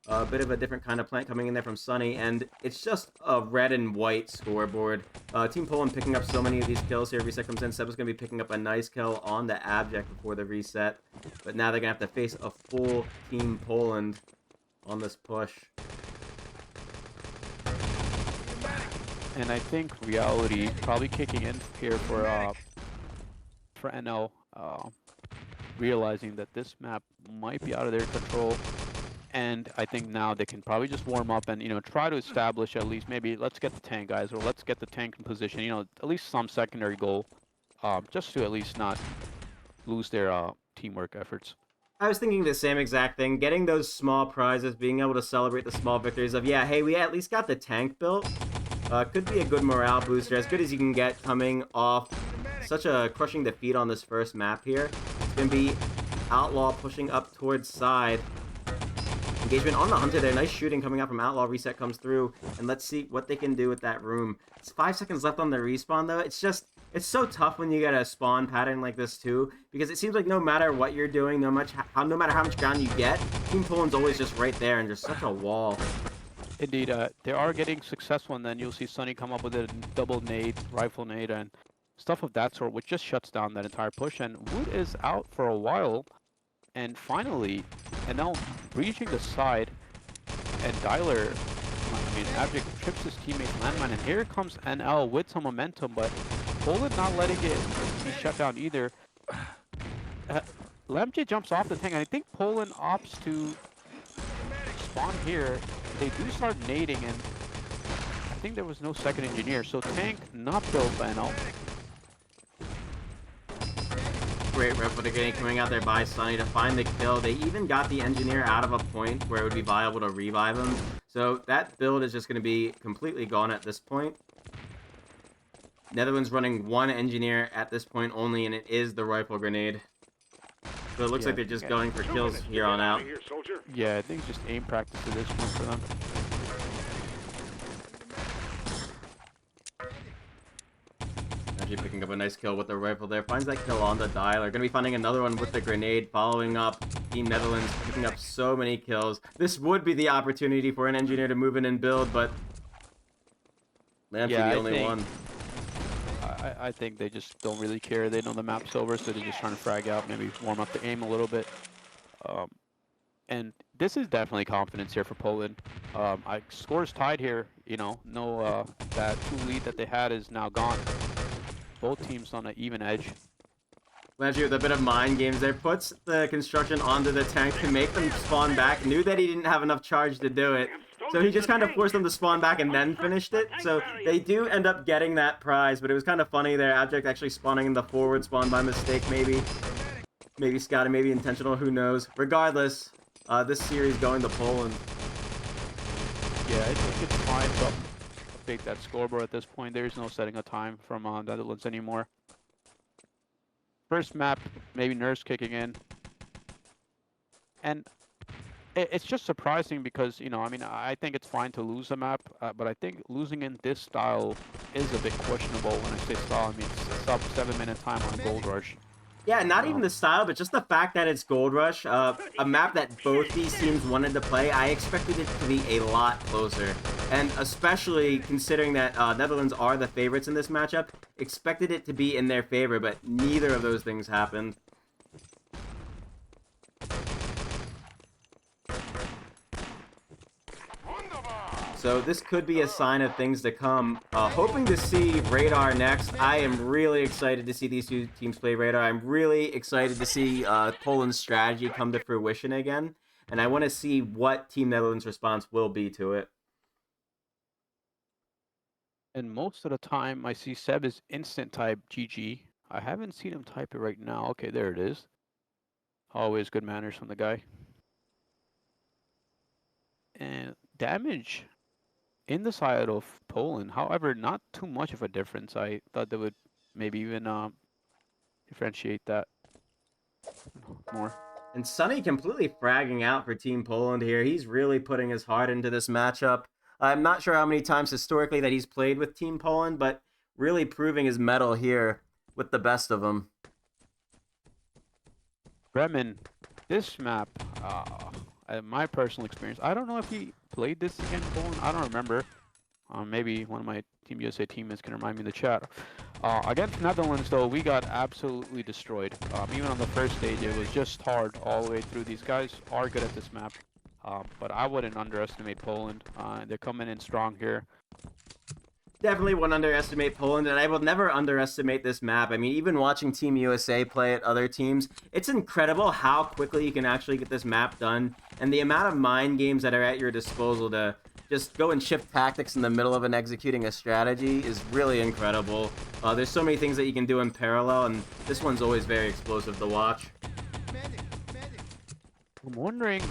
A bit of a different kind of plant coming in there from Sunny, and it's just a red and white scoreboard. Team Poland picking up so many of these kills here. Reset comes in. Sebas going to be picking up a nice kill on the Abject before the reset. But now they're going to have to face a full Team Poland on this push. And I think reality probably kicking in here for NL, realizing that this map might be out of their control, and I think now they can probably just warm up and try to establish at least maybe let's get the tank guys, or let's get the tank in position. At least some secondary goal, just to at least not lose their teamwork efforts. I was thinking the same exact thing. Getting those small prizes, being able to celebrate the small victories of, yeah, hey, we at least got the tank built. Could be a good morale booster, as good as you can get coming off such a crushing defeat on this first map here. It's going to be Outlaw pushing up towards side. Engagement on the Hunter there. Nice shooting coming out from Outlaw. Reset comes through, and let's see what they can do with that room. It's 5 seconds left on the respawn, though. It's so tough when you get a spawn pattern like this, too, because it seems like no matter what you're doing, no matter how much ground you get, Team Poland's always just right there and just such a wall. Indeed, they are getting successful, and then you'll see Sunny come up with a double nade, rifle nade, and stuff of that sort, which just shuts down that entire push. And Wood is out for a while, and finally, and now breaching the side, and Dialer, Abject trips his teammate's landmine, and here comes NL with some momentum, but Poland not letting it be shut down either. Lemje jumps off the tank, and I think Poland opts to spawn here. They do start nading, and I think there was no second engineer, so tank not built by NL. Great rep with the grenade coming out there by Sunny to find the kill. They even got the engineer out of a point where it would be viable to revive him. So that build is just going to be completely gone at this point. Netherlands running 1 engineer at this point only, and it is the rifle grenade. So it looks like they're just going for kills here on out. Yeah, I think it's just aim practice at this point for them. Actually picking up a nice kill with the rifle there. Finds that kill on the Dialer. Gonna be finding another one with the grenade. Following up, Team Netherlands picking up so many kills. This would be the opportunity for an engineer to move in and build, but Lamptey the only one. I think they just don't really care. They know the map's over, so they're just trying to frag out, maybe warm up the aim a little bit. And this is definitely confidence here for Poland. Scores tied here, that 2 lead that they had is now gone. Both teams on an even edge. Lamptey with a bit of mind games there. Puts the construction onto the tank to make them spawn back. Knew that he didn't have enough charge to do it. So he just kind of forced them to spawn back and then finished it. So they do end up getting that prize, but it was kind of funny there. Abject actually spawning in the forward spawn by mistake, maybe. Maybe scouting, maybe intentional, who knows. Regardless, this series going to Poland. Yeah, I think it's fine to update that scoreboard at this point. There's no setting a time from Netherlands anymore. First map, maybe Nurse kicking in. And It's just surprising because, you know, I mean, I think it's fine to lose a map, but I think losing in this style is a bit questionable. When I say style, I mean sub 7-minute time on Gold Rush. Yeah, not even the style, but just the fact that it's Gold Rush, a map that both these teams wanted to play. I expected it to be a lot closer, and especially considering that Netherlands are the favorites in this matchup, expected it to be in their favor, but neither of those things happened. So this could be a sign of things to come. Hoping to see Radar next. I am really excited to see these two teams play Radar. I'm really excited to see Poland's strategy come to fruition again. And I want to see what Team Netherlands' response will be to it. And most of the time, I see Seb is instant type GG. I haven't seen him type it right now. Okay, there it is. Always good manners from the guy. And damage in the side of Poland, however, not too much of a difference. I thought they would maybe even differentiate that more. And Sunny completely fragging out for Team Poland here. He's really putting his heart into this matchup. I'm not sure how many times historically that he's played with Team Poland, but really proving his mettle here with the best of them. Bremen, this map, my personal experience, I don't know if he played this against Poland. I don't remember. Maybe one of my Team USA teammates can remind me in the chat. Against Netherlands, though, we got absolutely destroyed. Even on the first stage, it was just hard all the way through. These guys are good at this map, but I wouldn't underestimate Poland. They're coming in strong here. Definitely won't underestimate Poland, and I will never underestimate this map. I mean, even watching Team USA play at other teams, it's incredible how quickly you can actually get this map done, and the amount of mind games that are at your disposal to just go and shift tactics in the middle of an executing a strategy is really incredible. There's so many things that you can do in parallel, and this one's always very explosive to watch. I'm wondering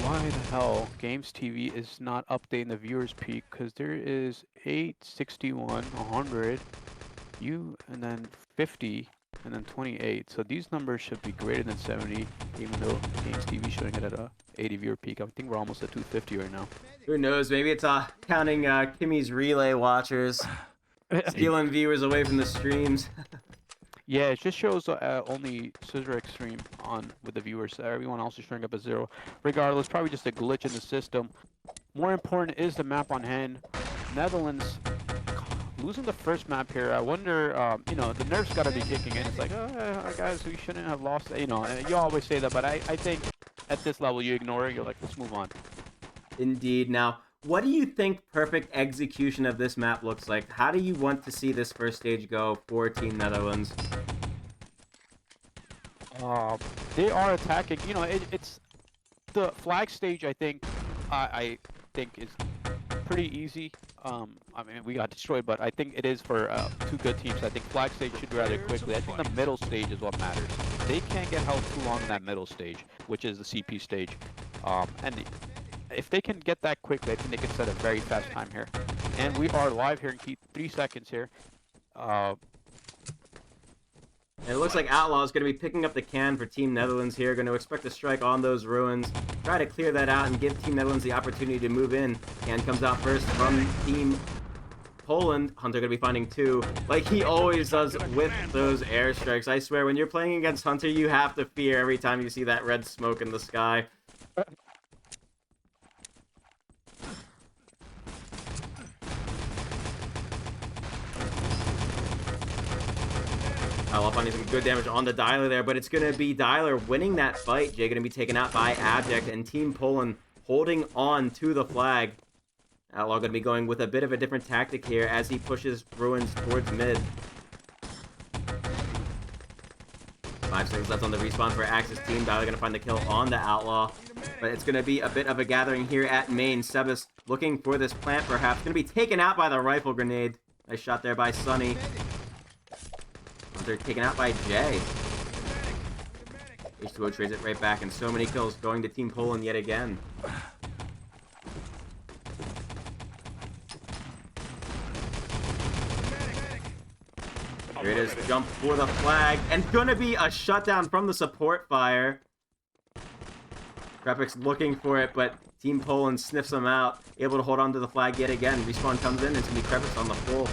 why the hell Games TV is not updating the viewers peak, because there is 8, 61, 100, and then 50, and then 28. So these numbers should be greater than 70, even though Games TV is showing it at a 80 viewer peak. I think we're almost at 250 right now. Who knows? Maybe it's counting Kimmy's relay watchers, stealing viewers away from the streams. Yeah, it just shows only Scissor Extreme on with the viewers. Everyone else is showing up as 0. Regardless, probably just a glitch in the system. More important is the map on hand. Netherlands losing the first map here. I wonder, you know, the nerves got to be kicking in. It's like, oh, guys, we shouldn't have lost. You know, you always say that, but I think at this level you ignore it. You're like, let's move on. Indeed. Now, what do you think perfect execution of this map looks like? How do you want to see this first stage go for Team Netherlands? They are attacking. You know, it's the flag stage. I think is pretty easy. I mean, we got destroyed, but I think it is for two good teams. I think flag stage should be rather quickly. I think the middle stage is what matters. They can't get held too long in that middle stage, which is the CP stage. And if they can get that quickly, I think they can set a very fast time here. And we are live here in 3 seconds here. And it looks like Outlaw is going to be picking up the can for Team Netherlands here. Going to expect a strike on those ruins. Try to clear that out and give Team Netherlands the opportunity to move in. Can comes out first from Team Poland. Hunter going to be finding 2, like he always does with those airstrikes. I swear, when you're playing against Hunter, you have to fear every time you see that red smoke in the sky. Outlaw finding some good damage on the Dialer there, but it's going to be Dialer winning that fight. Jay going to be taken out by Abject, and Team Poland holding on to the flag. Outlaw going to be going with a bit of a different tactic here as he pushes Ruins towards mid. 5 seconds left on the respawn for Axis team. Dialer going to find the kill on the Outlaw, but it's going to be a bit of a gathering here at main. Sebas looking for this plant perhaps. Going to be taken out by the rifle grenade. Nice shot there by Sunny. They're taken out by Jay. H2O trades it right back, and so many kills going to Team Poland yet again. Here it is, jump for the flag, and gonna be a shutdown from the support fire. Krepik's looking for it, but Team Poland sniffs him out, able to hold on to the flag yet again. Respawn comes in, and it's going to be Krepik's on the full.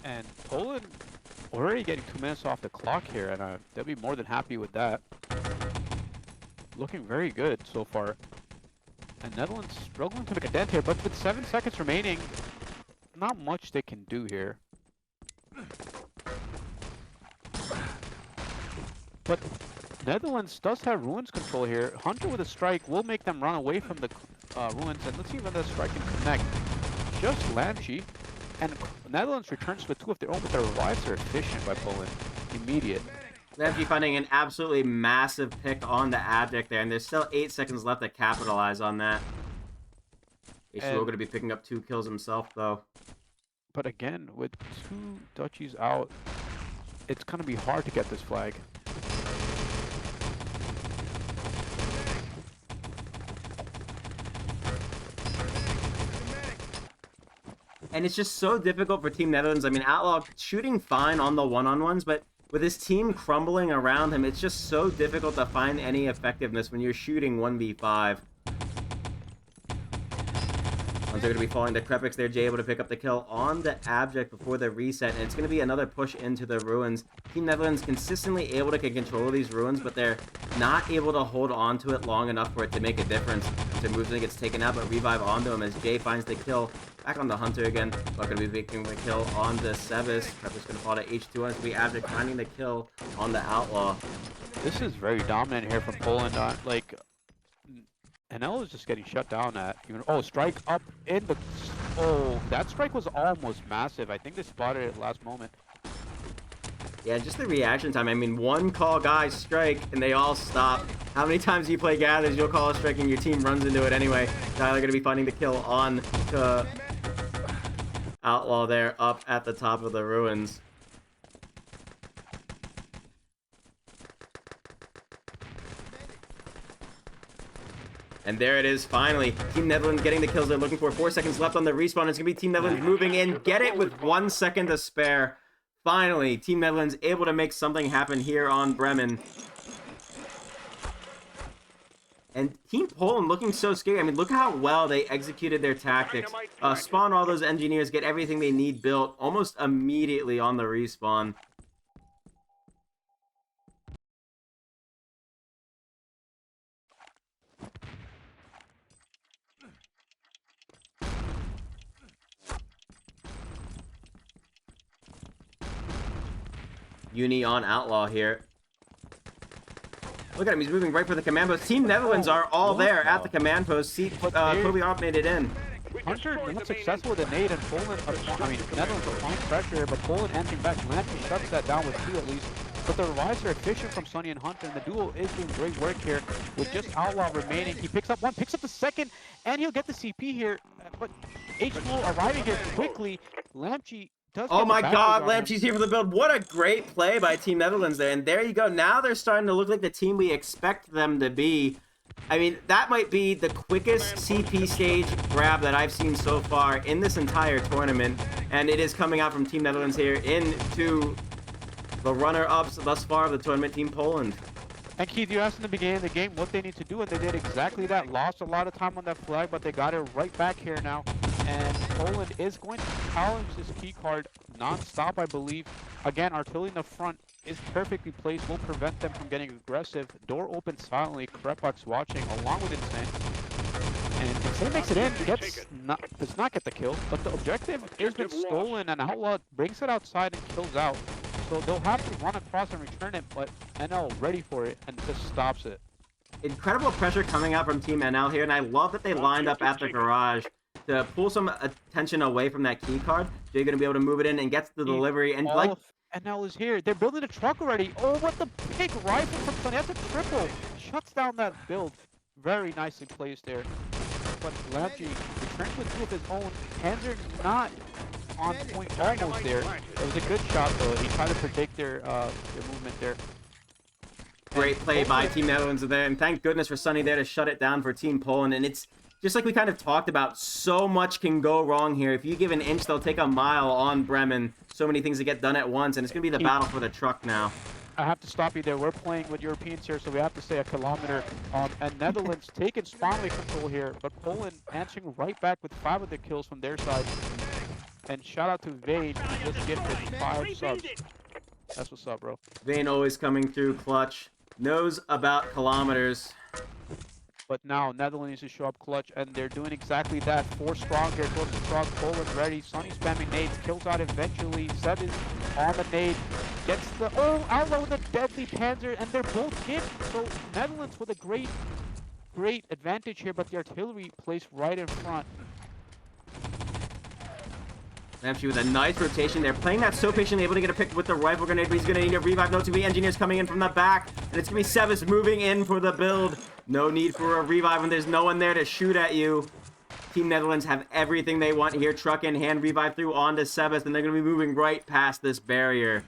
And Poland already getting 2 minutes off the clock here, and they'll be more than happy with that. Looking very good so far. And Netherlands struggling to make a dent here, but with 7 seconds remaining, not much they can do here. But Netherlands does have ruins control here. Hunter with a strike will make them run away from the ruins, and let's see when that strike can connect. Just Lamchi. And Netherlands returns with 2 of their own, but their revives are efficient by Poland. Immediate. Lamchi finding an absolutely massive pick on the Abject there, and there's still 8 seconds left to capitalize on that. He's still going to be picking up 2 kills himself, though. But again, with 2 Dutchies out, it's going to be hard to get this flag. And it's just so difficult for Team Netherlands. I mean, Outlaw shooting fine on the one-on-ones, but with his team crumbling around him, it's just so difficult to find any effectiveness when you're shooting 1v5. Ones are going to be falling to Krepik's there. Jay able to pick up the kill on the Abject before the reset, and it's going to be another push into the ruins. Team Netherlands consistently able to get control of these ruins, but they're not able to hold on to it long enough for it to make a difference. So moves and gets taken out, but revive onto him as Jay finds the kill. Back on the Hunter again, but going to be making the kill on the Sevis. Krepik's going to fall to H2, and it's going to be Abject finding the kill on the Outlaw. This is very dominant here from Poland. NL is just getting shut down at. Oh, strike up in the... Oh, that strike was almost massive. I think they spotted it at the last moment. Yeah, just the reaction time. I mean, one call guys strike, and they all stop. How many times do you play Gathers, you'll call a strike, and your team runs into it anyway. Tyler going to be finding the kill on to Outlaw there, up at the top of the ruins. And there it is, finally. Team Netherlands getting the kills they're looking for. 4 seconds left on the respawn. It's going to be Team Netherlands moving in. Get it with 1 second to spare. Finally, Team Netherlands able to make something happen here on Bremen. And Team Poland looking so scary. I mean, look how well they executed their tactics. Spawn all those engineers, get everything they need built almost immediately on the respawn. Uni on Outlaw here. Look at him, he's moving right for the command post. Team Netherlands are all there at the command post. See, Kobe Arp made it in. Hunter not successful with a nade, and Poland, Netherlands applying pressure, but Poland answering back. Lampi shuts that down with 2 at least. But the revives are efficient from Sonny and Hunter, and the duo is doing great work here with just Outlaw remaining. He picks up 1, picks up the 2nd, and he'll get the CP here. But H2O arriving here quickly. Lamchi does. Oh my god, Lamchi's here for the build. What a great play by Team Netherlands there. And there you go. Now they're starting to look like the team we expect them to be. I mean, that might be the quickest CP stage grab that I've seen so far in this entire tournament. And it is coming out from Team Netherlands here into the runner-ups thus far of the tournament, Team Poland. And Keith, you asked in the beginning of the game what they need to do, and they did exactly that. Lost a lot of time on that flag, but they got it right back here now. And Poland is going to challenge this key card non-stop, I believe. Again, artillery in the front is perfectly placed, will prevent them from getting aggressive. Door open silently, Krepik's watching along with Insane. And Insane makes it in, does not get the kill, but the objective has been stolen, and Outlaw brings it outside and kills out. So they'll have to run across and return it, but NL ready for it and just stops it. Incredible pressure coming out from Team NL here, and I love that they lined up at the garage to pull some attention away from that key card. So you're going to be able to move it in and get the delivery. And like, NL is here. They're building a truck already. Oh, what the big rifle from Sonny. That's a triple. Shuts down that build. Very nicely placed there. But Lamchi returns with 2 of his own. Hands are not on point almost there. It was a good shot though. He tried to predict their movement there. Great play by Team Netherlands there, and thank goodness for Sonny there to shut it down for Team Poland. And it's just like we kind of talked about, so much can go wrong here. If you give an inch, they'll take a mile on Bremen. So many things to get done at once, and it's going to be the battle for the truck now. I have to stop you there. We're playing with Europeans here, so we have to say a kilometer. And Netherlands taking spawn rate control here, but Poland answering right back with 5 of the kills from their side. And shout out to Vane, who just gifted 5 subs. That's what's up, bro. Vane always coming through clutch. Knows about kilometers. But now Netherlands needs to show up clutch, and they're doing exactly that. 4 strong here, close to strong. Poland ready. Sonny spamming nades, kills out eventually. Seb is on the nade, gets the Outlaw with a deadly Panzer, and they're both hit. So Netherlands with a great advantage here, but the artillery placed right in front. Lampshy with a nice rotation there. Playing that so patiently, able to get a pick with the rifle grenade, but he's going to need a revive. No 2B engineers coming in from the back, and it's going to be Sebas moving in for the build. No need for a revive when there's no one there to shoot at you. Team Netherlands have everything they want here. Truck in hand, revive through onto Sebas, and they're going to be moving right past this barrier.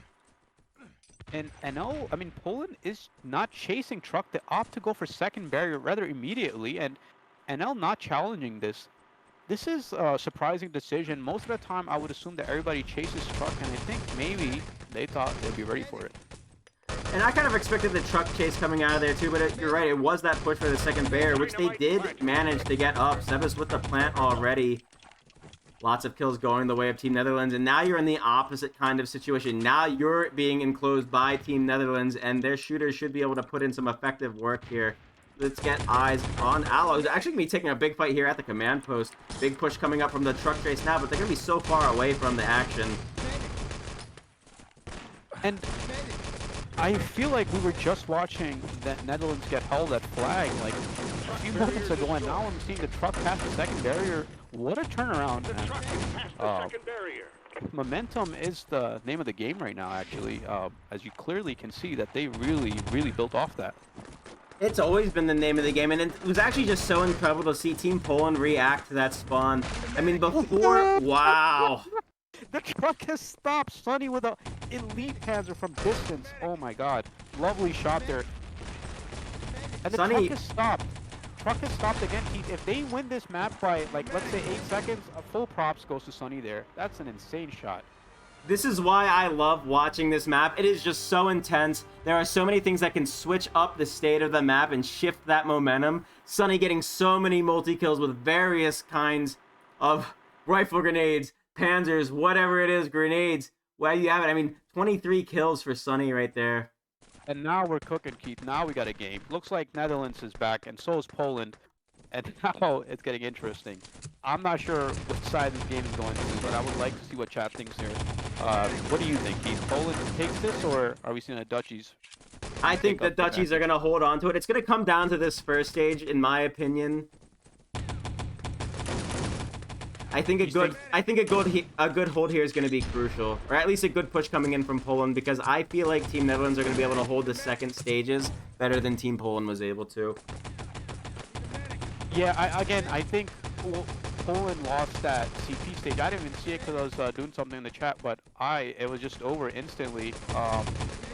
And NL, I mean, Poland is not chasing truck. They opt to go for second barrier rather immediately, and NL not challenging this. This is a surprising decision. Most of the time, I would assume that everybody chases truck, and I think maybe they thought they'd be ready for it. And I kind of expected the truck chase coming out of there too, but you're right, it was that push for the second barrier, which they did manage to get up. Sebas with the plant already. Lots of kills going the way of Team Netherlands, and now you're in the opposite kind of situation. Now you're being enclosed by Team Netherlands, and their shooters should be able to put in some effective work here. Let's get eyes on Aloe, who's actually going to be taking a big fight here at the command post. Big push coming up from the truck chase now, but they're going to be so far away from the action. And I feel like we were just watching the Netherlands get held at flag like a few moments ago, and now I'm seeing the truck pass the second barrier. What a turnaround, man. Momentum is the name of the game right now, actually. As you clearly can see that they really built off that. It's always been the name of the game, and it was actually just so incredible to see Team Poland react to that spawn. I mean, before... Wow. The truck has stopped Sonny with a elite Panzer from distance. Oh my god. Lovely shot there. And the Sonny... truck has stopped. Truck has stopped again, Keith. If they win this map by, like, let's say 8 seconds, a full props goes to Sonny there. That's an insane shot. This is why I love watching this map. It is just so intense. There are so many things that can switch up the state of the map and shift that momentum. Sonny getting so many multi-kills with various kinds of rifle grenades, panzers, whatever it is, grenades. Well, you have it. I mean, 23 kills for Sonny right there. And now we're cooking, Keith. Now we got a game. Looks like Netherlands is back, and so is Poland. And now it's getting interesting. I'm not sure which side this game is going to, but I would like to see what chat thinks here. What do you think, Keith? Poland takes this, or are we seeing the Dutchies? I think the Dutchies are going to hold on to it. It's going to come down to this first stage, in my opinion. I think a good hold here is going to be crucial, or at least a good push coming in from Poland, because I feel like Team Netherlands are going to be able to hold the second stages better than Team Poland was able to. Yeah, I think Poland lost that CP stage. I didn't even see it because I was doing something in the chat, but it was just over instantly.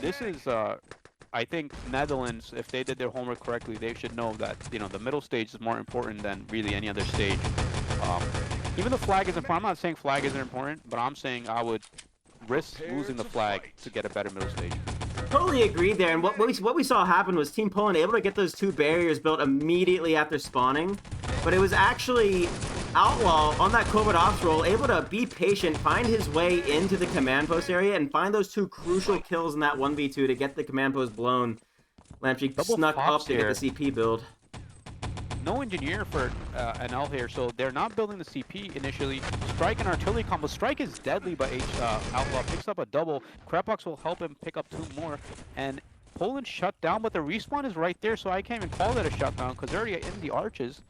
This is, I think Netherlands, if they did their homework correctly, they should know that, you know, the middle stage is more important than really any other stage. Even the flag is important. I'm not saying flag isn't important, but I'm saying I would risk losing the flag to get a better middle stage. Totally agreed there, and what we saw happen was Team Poland able to get those 2 barriers built immediately after spawning, but it was actually Outlaw on that Covert Ops roll able to be patient, find his way into the command post area, and find those 2 crucial kills in that 1v2 to get the command post blown. Lampshy snuck up to get the CP build. No engineer for NL here, so they're not building the CP initially. Strike and artillery combo. Strike is deadly, but Outlaw picks up a double. Crapbox will help him pick up 2 more. And Poland shut down, but the respawn is right there, so I can't even call that a shutdown because they're already in the arches.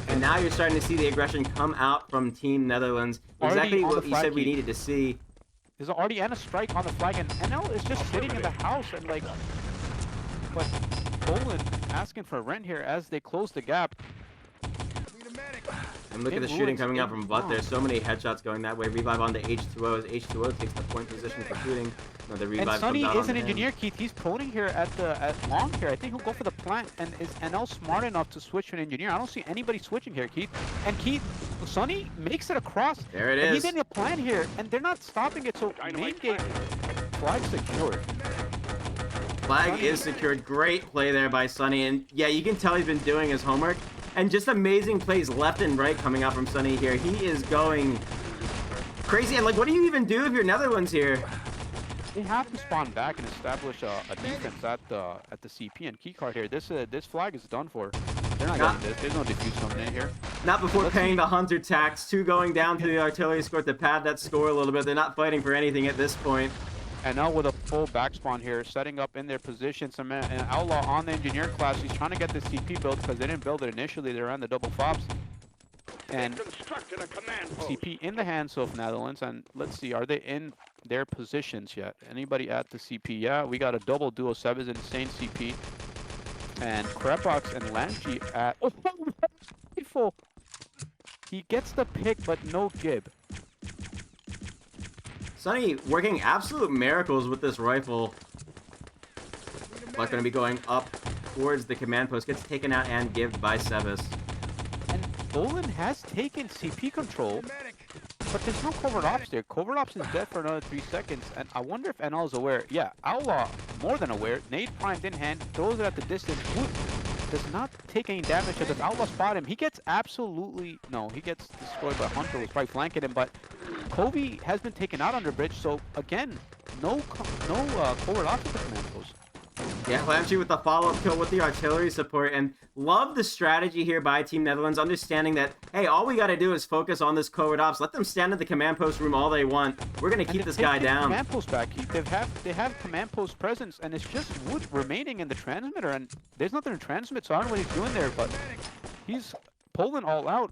And now you're starting to see the aggression come out from Team Netherlands. Exactly what you said we needed to see. There's already a strike on the flag, and NL is just sitting in the house and like... But Poland asking for rent here as they close the gap. And look at the shooting coming out from Butt. There's so many headshots going that way. Revive onto H2O as H2O takes the point position for shooting. Another revive And Sonny comes out is an onto him. engineer, Keith. He's pulling here at long here. I think he'll go for the plant. And is NL smart enough to switch to an engineer? I don't see anybody switching here, Keith. And Keith, Sonny makes it across. There it and is. He's in a plant here, and they're not stopping it. So main gate flag secured. Flag is secured. Great play there by Sonny. And yeah, you can tell he's been doing his homework. And just amazing plays left and right coming out from Sonny here. He is going crazy. And like, what do you even do if you're Netherlands here? They have to spawn back and establish a defense at the CP and keycard here. This flag is done for. They're not getting this. There's no defuse coming in here. Not before paying the Hunter tax. 2 going down to the artillery score to pad that score a little bit. They're not fighting for anything at this point. And now with a full back spawn here, setting up in their position. Some an Outlaw on the engineer class. He's trying to get the CP built because they didn't build it initially. They ran the double fops. And CP in the hands of Netherlands. And let's see, are they in their positions yet? Anybody at the CP? Yeah, we got a double duo 7's insane CP. And Krepox and Lanchi at... Oh, beautiful! He gets the pick, but no gib. Sonny working absolute miracles with this rifle. But going to be going up towards the command post. Gets taken out and gived by Sebas. And Bolin has taken CP control, but there's no covert ops there. Covert ops is dead for another 3 seconds, and I wonder if NL is aware. Yeah, Outlaw, more than aware. Nade primed in hand, throws it at the distance. Wood does not take any damage. Does Outlaw spot him? He gets absolutely... No, he gets destroyed by Hunter, who's probably flanking him, but Kobe has been taken out under bridge, so again, no covert ops at the command post. Yeah, Lamchi with the follow-up kill with the artillery support, and love the strategy here by Team Netherlands, understanding that, hey, all we gotta do is focus on this covert ops. Let them stand in the command post room all they want. We're gonna keep this guy down. Command post back. They have command post presence, and it's just Wood remaining in the transmitter, and there's nothing to transmit, so I don't know what he's doing there, but he's pulling all out.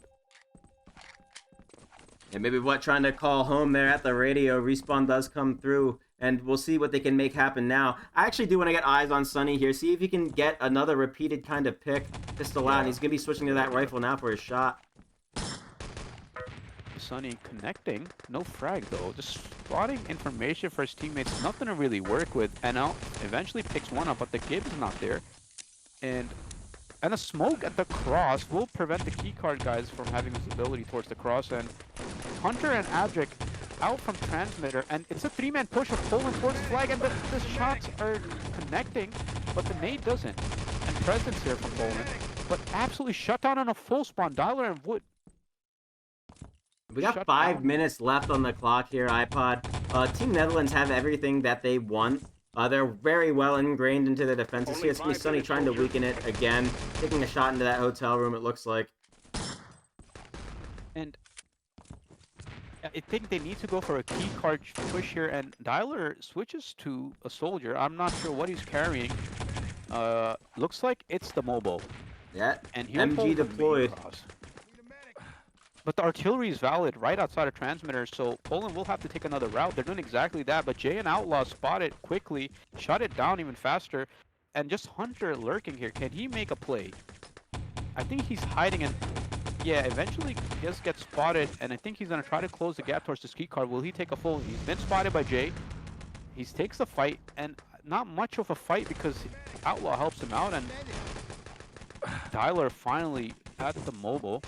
And maybe trying to call home there at the radio. Respawn does come through, and we'll see what they can make happen now. I actually do want to get eyes on Sonny here. See if he can get another repeated kind of pick. Pistol out, and he's going to be switching to that rifle now for his shot. Sonny connecting. No frag, though. Just spotting information for his teammates. Nothing to really work with. NL eventually picks one up, but the gib is not there. And a smoke at the cross will prevent the keycard guys from having visibility towards the cross. And Hunter and Abject out from transmitter, and it's a 3-man push of Poland towards flag, and the shots are connecting, but the nade doesn't. And presence here from Poland, but absolutely shut down on a full spawn. Dialer and Wood. We got 5 minutes left on the clock here, iPod. Team Netherlands have everything that they want. They're very well ingrained into their defenses here. It's going to be Sonny trying to weaken it again. Taking a shot into that hotel room, it looks like. And I think they need to go for a key card push here, and Dialer switches to a soldier. I'm not sure what he's carrying. Looks like it's the mobile. Yeah, and MG deployed. But the artillery is valid right outside of transmitter, so Poland will have to take another route. They're doing exactly that, but Jay and Outlaw spot it quickly, shut it down even faster, and just Hunter lurking here. Can he make a play? I think he's hiding, and yeah, eventually he just gets spotted, and I think he's going to try to close the gap towards this key card. Will he take a full? He's been spotted by Jay. He takes the fight, and not much of a fight because Outlaw helps him out, and Tyler finally at the mobile.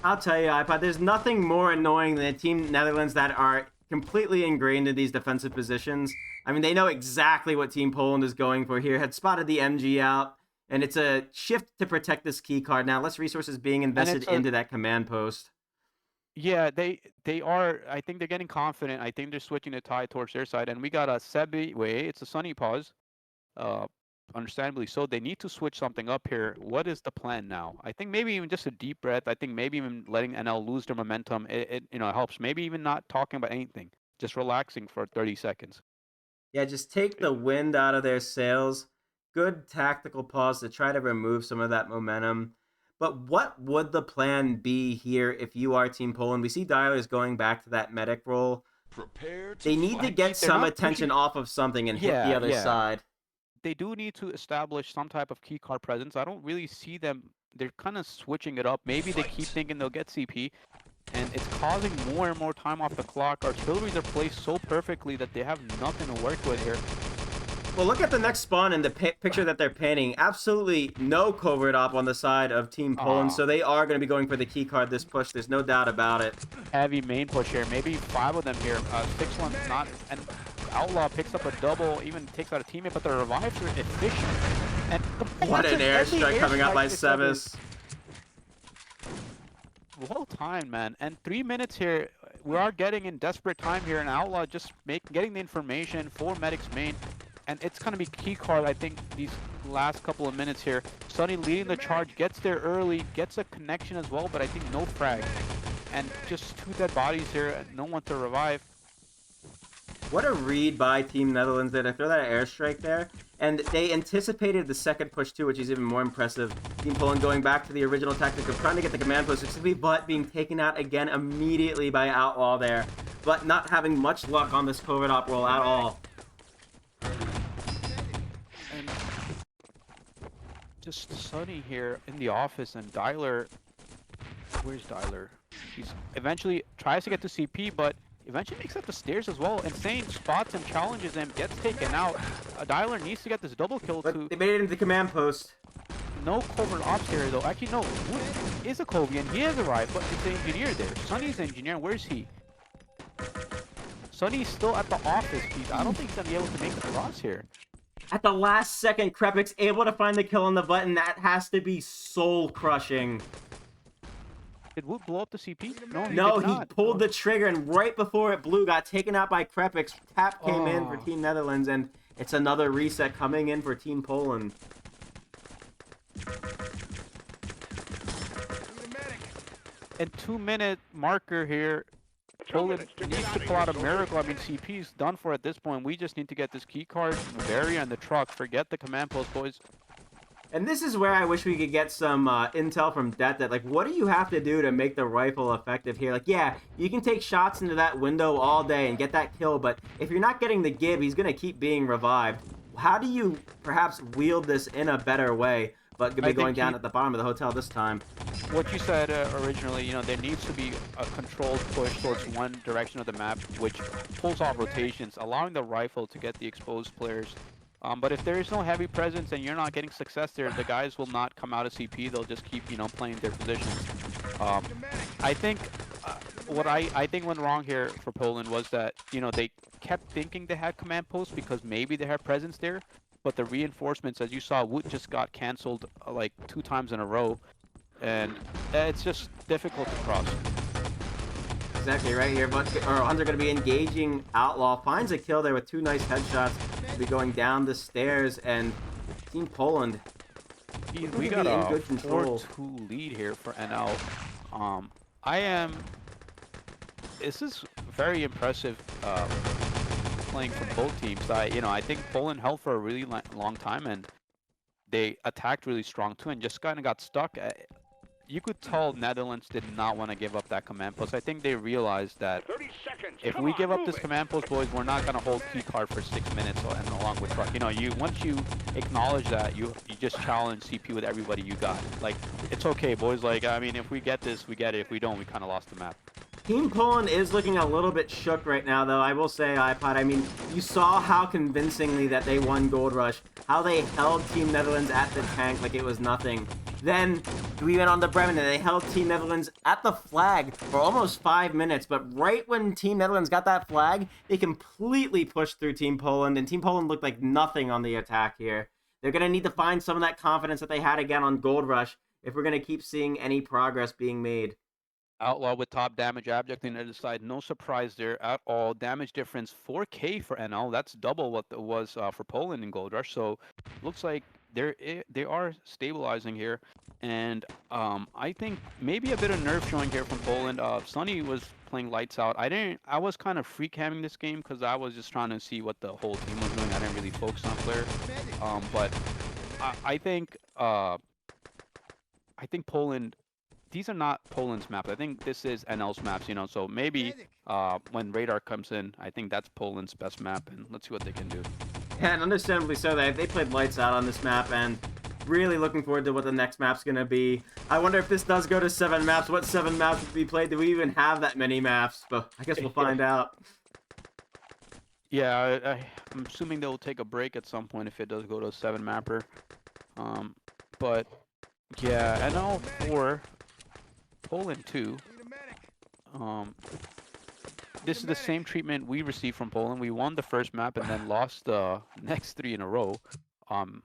I'll tell you, iPod, there's nothing more annoying than Team Netherlands that are completely ingrained in these defensive positions. I mean, they know exactly what Team Poland is going for here. Had spotted the MG out, and it's a shift to protect this key card. Now, less resources being invested into that command post. Yeah, they are. I think they're getting confident. I think they're switching the tide towards their side. And we got a Sebi. Wait, it's a Sunny pause. Understandably so. They need to switch something up here. What is the plan now? I think maybe even just a deep breath. I think maybe even letting NL lose their momentum. It helps. Maybe even not talking about anything. Just relaxing for 30 seconds. Yeah, just take the wind out of their sails. Good tactical pause to try to remove some of that momentum. But what would the plan be here if you are Team Poland? We see Dialers going back to that medic role. They need to get some attention off of something and hit the other side. They do need to establish some type of key card presence. I don't really see them they're kind of switching it up. Maybe they keep thinking they'll get CP, and it's causing more and more time off the clock. Artilleries are placed so perfectly that they have nothing to work with here. Well, look at the next spawn in the picture that they're painting. Absolutely no covert op on the side of Team Poland, so they are going to be going for the key card this push. There's no doubt about it. Heavy main push here. Maybe 5 of them here. 6-1 not, and Outlaw picks up a double, even takes out a teammate, but the revives are efficient. And what an airstrike coming up by Sevis. Well timed, man. And 3 minutes here. We are getting in desperate time here, and Outlaw just getting the information for Medic's main. And it's going to be key card, I think, these last couple of minutes here. Sunny leading the charge, gets there early, gets a connection as well, but I think no frag. And just 2 dead bodies here, and no one to revive. What a read by Team Netherlands there to throw that airstrike there. And they anticipated the second push too, which is even more impressive. Team Poland going back to the original tactic of trying to get the command post successfully, but being taken out again immediately by Outlaw there. But not having much luck on this covert op roll at all. And just Sunny here in the office, and Dialer, where's Dialer? He's eventually tries to get to CP, but eventually makes up the stairs as well. Insane spots and challenges him, gets taken out. Dialer needs to get this double kill But too. they made it into the command post. No covert ops here though. Actually, no. Wood is a Kobe, and he has arrived, but it's the engineer there. Sunny's the engineer. Where's he? Sunny's still at the office, Pete. I don't think he's gonna be able to make the cross here. At the last second, Krepik's able to find the kill on the button. That has to be soul crushing. Did Wood blow up the CP? No, No, did he not. pulled the trigger, and right before it blew, got taken out by Krepik's. Tap came in for Team Netherlands, and it's another reset coming in for Team Poland. And 2-minute marker here. Poland needs to pull out a miracle. I mean, CP's done for at this point. We just need to get this key card, Bavaria, and the truck. Forget the command post, boys. And this is where I wish we could get some intel from that, like, what do you have to do to make the rifle effective here? Like, yeah, you can take shots into that window all day and get that kill, but if you're not getting the give, he's going to keep being revived. How do you perhaps wield this in a better way, but going to be going down at the bottom of the hotel this time? What you said originally, you know, there needs to be a controlled push towards one direction of the map, which pulls off rotations, allowing the rifle to get the exposed players. But if there is no heavy presence and you're not getting success there, the guys will not come out of CP. They'll just keep, you know, playing their positions. I think what I think went wrong here for Poland was that, you know, they kept thinking they had command posts because maybe they had presence there, but the reinforcements, as you saw, Wood just got canceled like 2 times in a row, and it's just difficult to cross. Exactly right here, but Hunter going to be engaging Outlaw, finds a kill there with 2 nice headshots. Be going down the stairs, and Team Poland. We got a 4-2 lead here for NL. This is very impressive playing from both teams. I think Poland held for a really long time, and they attacked really strong too, and just kind of got stuck. You could tell Netherlands did not want to give up that command post. I think they realized that if we give up this command post, boys, we're not going to hold key card for 6 minutes and along with truck. You know, once you acknowledge that, you just challenge CP with everybody you got. Like, it's okay, boys. Like, I mean, if we get this, we get it. If we don't, we kind of lost the map. Team Poland is looking a little bit shook right now, though. I will say, iPod, I mean, you saw how convincingly that they won Gold Rush, how they held Team Netherlands at the tank like it was nothing. Then we went on to Bremen, and they held Team Netherlands at the flag for almost 5 minutes. But right when Team Netherlands got that flag, they completely pushed through Team Poland, and Team Poland looked like nothing on the attack here. They're going to need to find some of that confidence that they had again on Gold Rush if we're going to keep seeing any progress being made. Outlaw with top damage object on the other side. No surprise there at all. Damage difference 4K for NL. That's double what it was for Poland in Gold Rush. So looks like they are stabilizing here. And I think maybe a bit of nerve showing here from Poland. Sunny was playing lights out. I was kind of free camming this game because I was just trying to see what the whole team was doing. I didn't really focus on player. But I think Poland. These are not Poland's maps. I think this is NL's maps, you know, so maybe when Radar comes in, I think that's Poland's best map, and let's see what they can do. Yeah, and understandably so. They played lights out on this map, and really looking forward to what the next map's gonna be. I wonder if this does go to 7 maps, what 7 maps would be played? Do we even have that many maps? But I guess we'll find out. Yeah, I'm assuming they'll take a break at some point if it does go to a 7 mapper. But yeah, NL for Poland 2. This is the same treatment we received from Poland. We won the first map and then lost the next 3 in a row.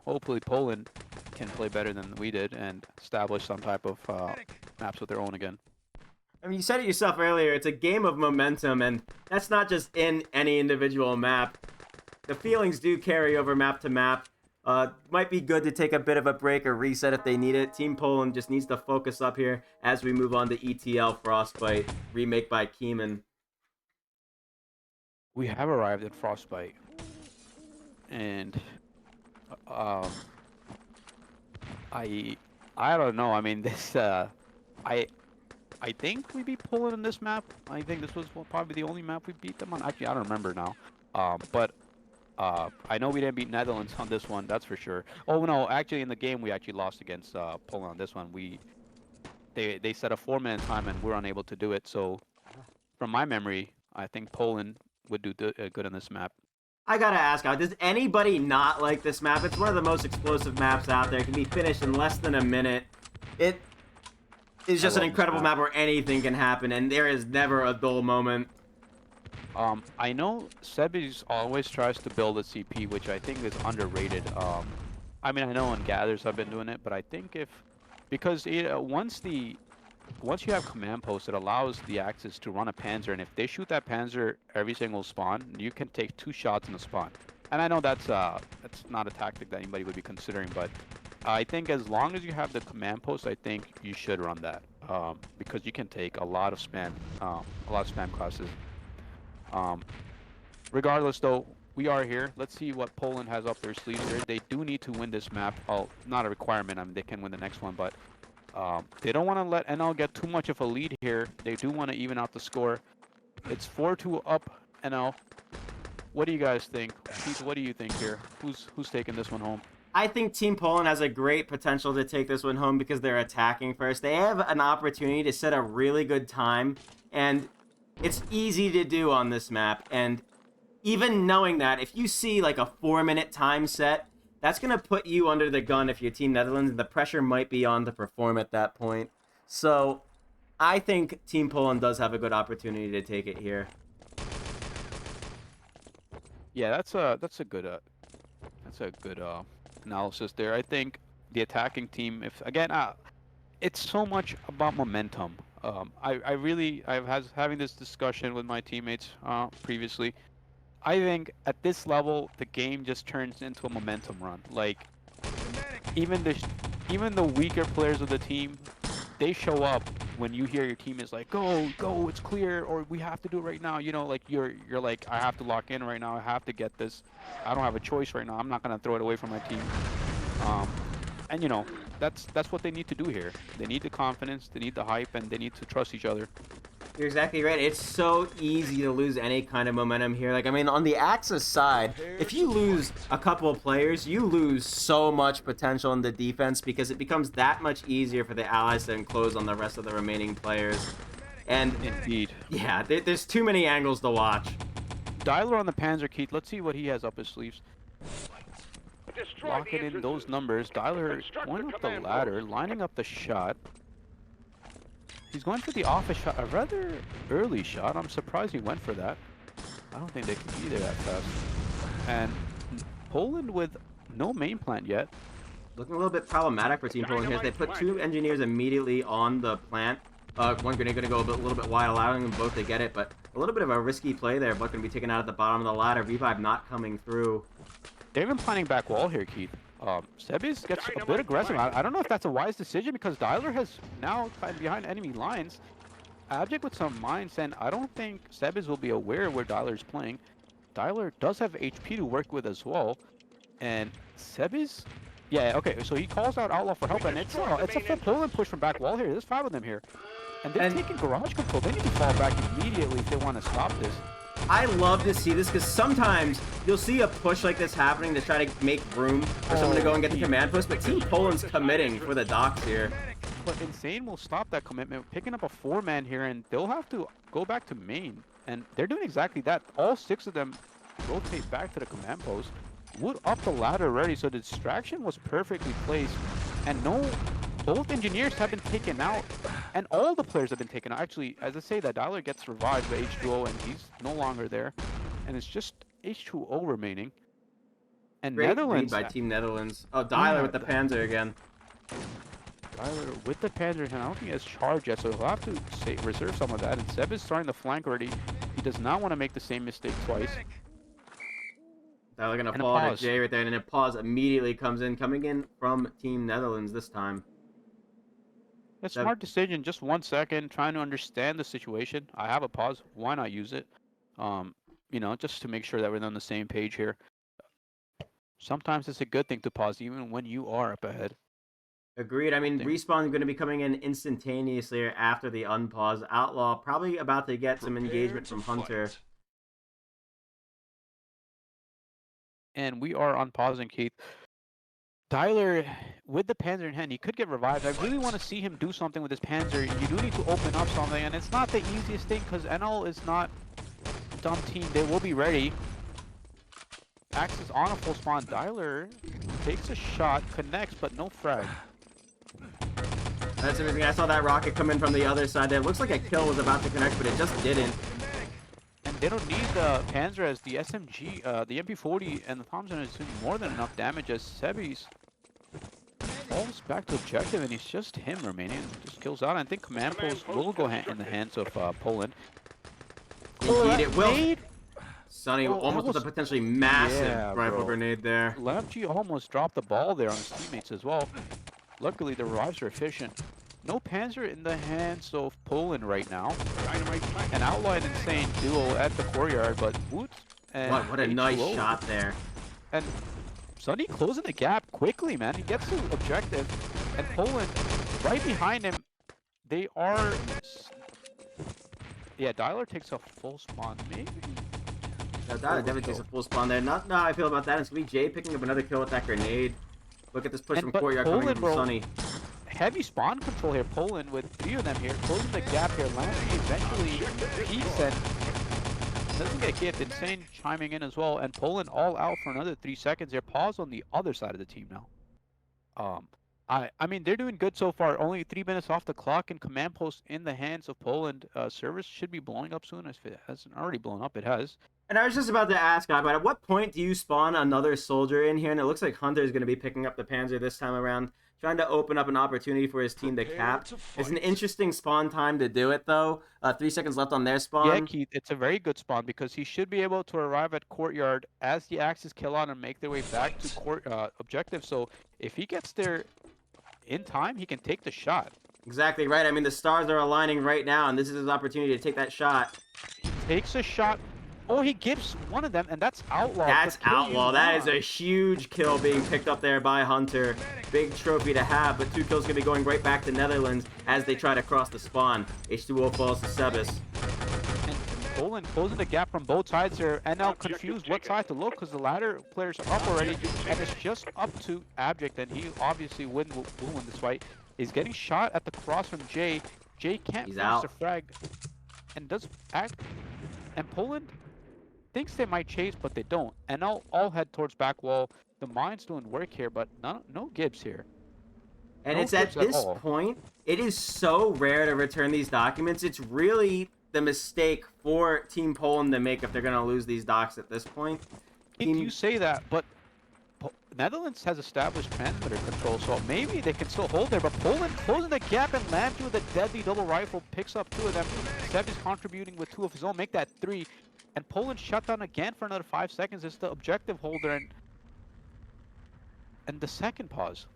Hopefully Poland can play better than we did and establish some type of maps of their own again. I mean, you said it yourself earlier, it's a game of momentum, and that's not just in any individual map. The feelings do carry over map to map. Might be good to take a bit of a break or reset if they need it. Team Poland just needs to focus up here as we move on to ETL Frostbite, remake by Keeman. We have arrived at Frostbite, and I don't know. I mean, this I think we beat Poland on this map. I think this was probably the only map we beat them on. Actually, I don't remember now. But I know we didn't beat Netherlands on this one. That's for sure. Oh no, actually in the game we actually lost against Poland on this one. They set a 4-minute time and we're unable to do it. So from my memory, I think Poland would do good on this map. I gotta ask, does anybody not like this map? It's one of the most explosive maps out there. It can be finished in less than a minute. It is just an incredible map where anything can happen, and there is never a dull moment. I know Sebis always tries to build a CP, which I think is underrated. I mean, I know on Gathers have been doing it, but I think because once you have command post, it allows the Axis to run a Panzer, and if they shoot that Panzer every single spawn, you can take 2 shots in a spawn. And I know that's not a tactic that anybody would be considering, but I think as long as you have the command post, I think you should run that because you can take a lot of spam classes. Regardless, though, we are here. Let's see what Poland has up their sleeves here. They do need to win this map. Oh, not a requirement. I mean, they can win the next one, but they don't want to let NL get too much of a lead here. They do want to even out the score. It's 4-2 up NL. What do you guys think? Keith, what do you think here? Who's taking this one home? I think Team Poland has a great potential to take this one home because they're attacking first. They have an opportunity to set a really good time, and it's easy to do on this map. And even knowing that, if you see like a 4-minute time set, that's going to put you under the gun if you're Team Netherlands, and the pressure might be on to perform at that point. So I think Team Poland does have a good opportunity to take it here. Yeah, that's a good analysis there. I think the attacking team, if again, it's so much about momentum. I was having this discussion with my teammates previously. I think at this level, the game just turns into a momentum run. Like even the weaker players of the team, they show up when you hear your team is like, go, it's clear, or we have to do it right now. You know, like you're like, I have to lock in right now. I have to get this. I don't have a choice right now. I'm not gonna throw it away from my team. And you know, that's what they need to do here. They need the confidence, they need the hype, and they need to trust each other. You're exactly right. It's so easy to lose any kind of momentum here. Like, I mean, on the Axis side, if you lose a couple of players, you lose so much potential in the defense because it becomes that much easier for the Allies to enclose on the rest of the remaining players. And Indeed. Yeah, there's too many angles to watch. Dialer on the Panzer, Keith. Let's see what he has up his sleeves. Locking in those numbers. Dialer going up the ladder, lining up the shot. He's going for the office shot, a rather early shot. I'm surprised he went for that. I don't think they can be there that fast. And Poland with no main plant yet. Looking a little bit problematic for Team Poland here. They put 2 engineers immediately on the plant. One grenade going to go a little bit wide, allowing them both to get it, but a little bit of a risky play there. Both going to be taken out at the bottom of the ladder. Revive not coming through. They've been planning back wall here, Keith. Sebis gets a bit aggressive. I don't know if that's a wise decision because Dialer has now tied behind enemy lines. Abject with some mines, and I don't think Sebis will be aware where Dialer is playing. Dialer does have HP to work with as well. And Sebis, yeah, okay, so he calls out Outlaw for help, and it's a full Poland push from back wall here. There's 5 of them here. And they're taking garage control. They need to fall back immediately if they want to stop this. I love to see this because sometimes you'll see a push like this happening to try to make room for someone to go and get the command post, but Team Poland's committing for the docks here. But Insane will stop that commitment, picking up a 4-man here, and they'll have to go back to main. And they're doing exactly that. All 6 of them rotate back to the command post. Wood up the ladder already, so the distraction was perfectly placed. And both engineers have been taken out, and all the players have been taken out. Actually, as I say that, Dialer gets revived by H2O, and he's no longer there. And it's just H2O remaining. And Great Netherlands lead by Team Netherlands. Oh, Dialer with the Panzer again. Dialer with the Panzer, and I don't think he has charge yet, so he'll have to reserve some of that. And Seb is starting to flank already. He does not want to make the same mistake twice. Dialer gonna And a fall to pause. Jay right there, and a pause immediately coming in from Team Netherlands this time. A smart decision, just 1 second, trying to understand the situation. I have a pause, why not use it? You know, just to make sure that we're on the same page here. Sometimes it's a good thing to pause, even when you are up ahead. Agreed. I mean, Respawn's going to be coming in instantaneously after the unpause. Outlaw probably about to get some engagement from Hunter. And we are unpausing, Keith. Tyler, with the Panzer in hand, he could get revived. I really want to see him do something with his Panzer. You do need to open up something, and it's not the easiest thing because NL is not a dumb team. They will be ready. Axe is on a full spawn. Dialer takes a shot, connects, but no frag. That's everything. I saw that rocket come in from the other side there. It looks like a kill was about to connect, but it just didn't. And they don't need the Panzer as the SMG, the MP40 and the Thompson is doing more than enough damage as Sebi's falls back to objective, and it's just him remaining. Just kills out. I think command post will go in the hands of Poland. Indeed, it will. Sonny Oh, almost that with a was- potentially massive Yeah, rifle bro. grenade there. LabG almost dropped the ball there on his teammates as well. Luckily, the revives are efficient. No Panzer in the hands of Poland right now. An Outlaw and Insane duo at the courtyard, but Woods and What a nice H2O. shot there. And Sonny closing the gap quickly, man. He gets to objective, and Poland right behind him. They are. Yeah, Dialer takes a full spawn, maybe. That definitely takes a full spawn there. Not how I feel about that. It's going to be Jay picking up another kill with that grenade. Look at this push from But courtyard coming Poland, from bro, Sonny. heavy spawn control here. Poland with 3 of them here, closing the gap here. Landry eventually peeks and doesn't get hit. Insane chiming in as well, and Poland all out for another 3 seconds here. Pause on the other side of the team now. I mean, they're doing good so far. Only 3 minutes off the clock, and command post in the hands of Poland. Service should be blowing up soon. If it hasn't already blown up, it has. And I was just about to ask, but at what point do you spawn another soldier in here? And it looks like Hunter is going to be picking up the Panzer this time around, trying to open up an opportunity for his team to cap. It's an interesting spawn time to do it, though. 3 seconds left on their spawn. Yeah, Keith, it's a very good spawn because he should be able to arrive at courtyard as the Axis kill on and make their way back to objective. So if he gets there in time, he can take the shot. Exactly right. I mean, the stars are aligning right now, and this is his opportunity to take that shot. Takes a shot. Oh, he gives one of them, and that's Outlaw. That's But kill Outlaw. you That is not. a huge kill being picked up there by Hunter. Big trophy to have, but 2 kills going to be going right back to Netherlands as they try to cross the spawn. H2O falls to Sebis. And Poland closing the gap from both sides here, and now confused what side to look because the ladder players are up already, and it's just up to Abject, and he obviously will win this fight. He's getting shot at the cross from Jay. Jay can't He's finish out. the frag, and does act. And Poland thinks they might chase, but they don't. And all head towards back wall. The mine's doing work here, but no Gibbs here. And No it's at Gibbs at this all. point, it is so rare to return these documents. It's really the mistake for Team Poland to make if they're going to lose these docs at this point. If you say that, but Netherlands has established transmitter control, so maybe they can still hold there. But Poland closing the gap, and Lamb with a deadly double rifle picks up 2 of them. Seb is contributing with 2 of his own, make that 3. And Poland shut down again for another 5 seconds. It's the objective holder, and the second pause.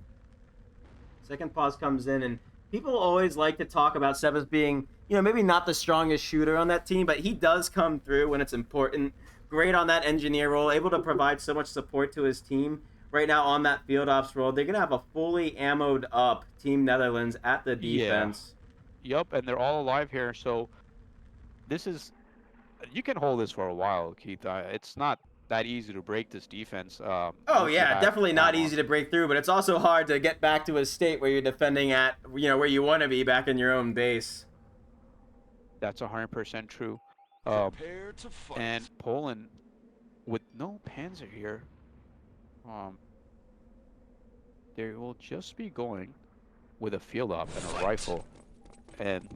Second pause comes in, and people always like to talk about Sebas being, maybe not the strongest shooter on that team, but he does come through when it's important. Great on that engineer role, able to provide so much support to his team. Right now on that field ops role, they're going to have a fully ammoed up Team Netherlands at the defense. Yup, and they're all alive here, so this is You can hold this for a while, Keith. It's not that easy to break this defense. Oh Once you yeah, have definitely not ammo. easy to break through, but it's also hard to get back to a state where you're defending at, where you want to be back in your own base. That's 100% true. Prepare to fight. And Poland, with no Panzer here, they will just be going with a field op and a rifle, and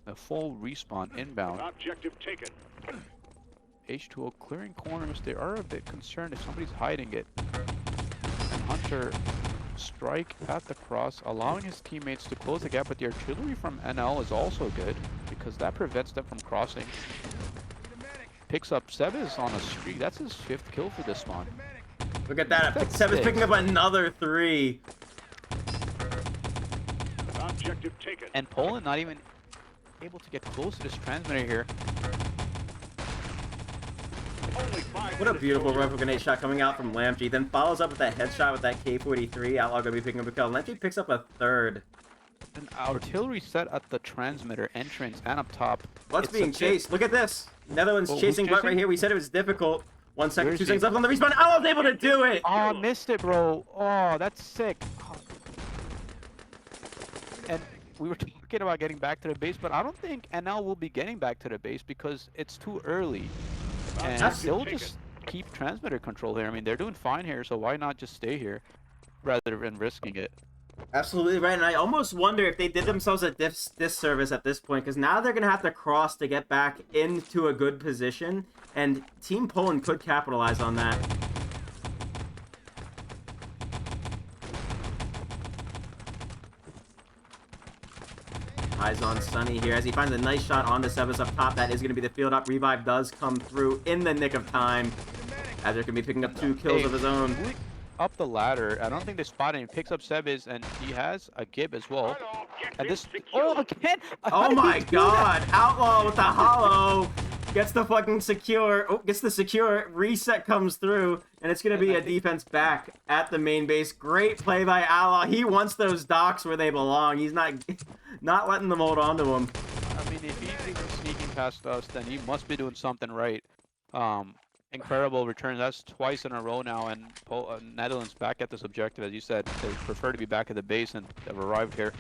a full respawn inbound. Objective taken. H2O clearing corners. They are a bit concerned if somebody's hiding it. And Hunter strike at the cross, allowing his teammates to close the gap, but the artillery from NL is also good because that prevents them from crossing. Picks up Sebes on a streak. That's his 5th kill for this spawn. Look at that. That's Seven's sick. picking up another 3. Objective taken. And Poland not even able to get close to this transmitter here. Only 5 What a minutes beautiful till rifle grenade shot coming out from Lamptey. Then follows up with that headshot with that K43. Outlaw gonna be picking up a kill. Lamptey picks up a 3rd. An artillery set at the transmitter entrance and up top. What's It's a being bit- chased? Look at this. Netherlands Oh, who's chasing Butt right chasing? here. We said it was difficult. 1 second, Where 2 is seconds he? left on the respawn. Outlaw's able to do it! Oh, I missed it, bro. Oh, that's sick. Oh. And we were talking about getting back to the base, but I don't think NL will be getting back to the base because it's too early. And they'll just keep transmitter control here. I mean, they're doing fine here, so why not just stay here rather than risking it? Absolutely right, and I almost wonder if they did themselves a disservice at this point, because now they're going to have to cross to get back into a good position, and Team Poland could capitalize on that. Eyes on Sunny here as he finds a nice shot onto Sebas up top. That is going to be the field up. Revive does come through in the nick of time, as they're going to be picking up 2 kills of his own. Up the ladder, I don't think they spot him. He picks up Sebes, and he has a Gib as well. And this, oh, again! How Oh did he my do that? god! Outlaw with the hollow! Gets the fucking secure. Oh, gets the secure. Reset comes through, and it's going to be a defense back at the main base. Great play by Outlaw. He wants those docks where they belong. He's not letting them hold on to him. I mean, if he's even sneaking past us, then he must be doing something right. Incredible return. That's twice in a row now, and Netherlands back at this objective. As you said, they prefer to be back at the base, and they've arrived here.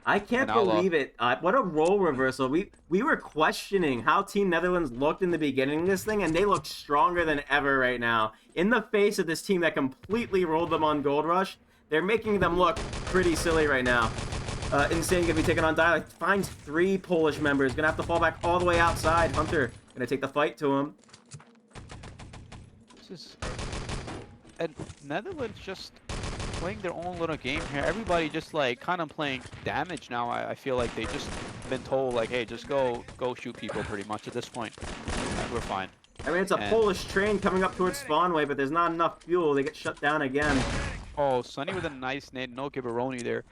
I can't And Outlaw. believe it. What a role reversal. We were questioning how Team Netherlands looked in the beginning of this thing, and they look stronger than ever right now. In the face of this team that completely rolled them on Gold Rush, they're making them look pretty silly right now. Insane gonna be taking on Dialect. Finds 3 Polish members. Gonna have to fall back all the way outside. Hunter gonna take the fight to him. This is, and Netherlands just playing their own little game here. Everybody just like kind of playing damage now. I feel like they just been told like, hey, just go shoot people pretty much at this point. And we're fine. I mean, it's a And- Polish train coming up towards Spawnway, but there's not enough fuel. They get shut down again. Oh, Sunny with a nice nade. No Gibberoni there.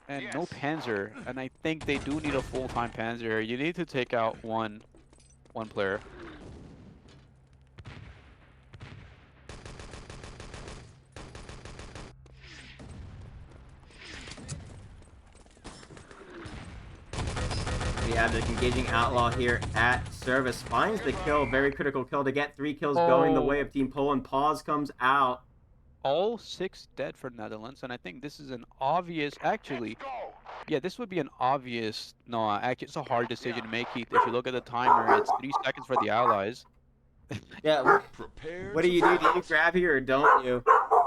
And no Panzer. And I think they do need a full-time Panzer here. You need to take out one player. Yeah, the engaging Outlaw here at service finds the kill. Very critical kill to get 3 kills going the way of Team Poland. Pause comes out. All 6 dead for Netherlands, and I think this is an obvious, actually, yeah, this would be an obvious, no, actually, it's a hard decision to make, Keith. If you look at the timer, it's 3 seconds for the Allies. Yeah, Prepare what do to you do? Do fight. you grab here or don't you?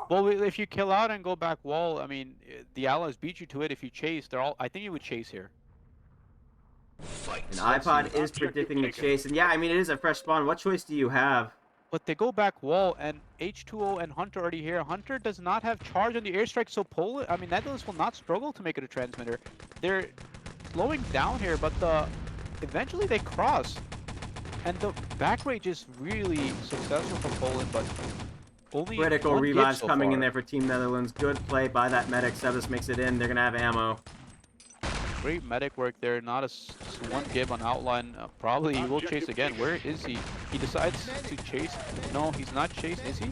Well, if you kill out and go back wall, I mean, the Allies beat you to it. If you chase, I think you would chase here. Fight. And iPod is predicting the chase. And yeah, I mean, it is a fresh spawn. What choice do you have? But they go back wall, and H2O and Hunter already here. Hunter does not have charge on the airstrike, so Poland, I mean, Netherlands will not struggle to make it a transmitter. They're slowing down here, but eventually they cross. And the back rage is really successful for Poland, but only Critical one hit revives so coming in far. there for Team Netherlands. Good play by that medic. Sebas makes it in. They're going to have ammo. Great medic work there. Not one Gib on outline. Probably he will chase again. Where is he? He decides to chase. No, he's not chased, is he?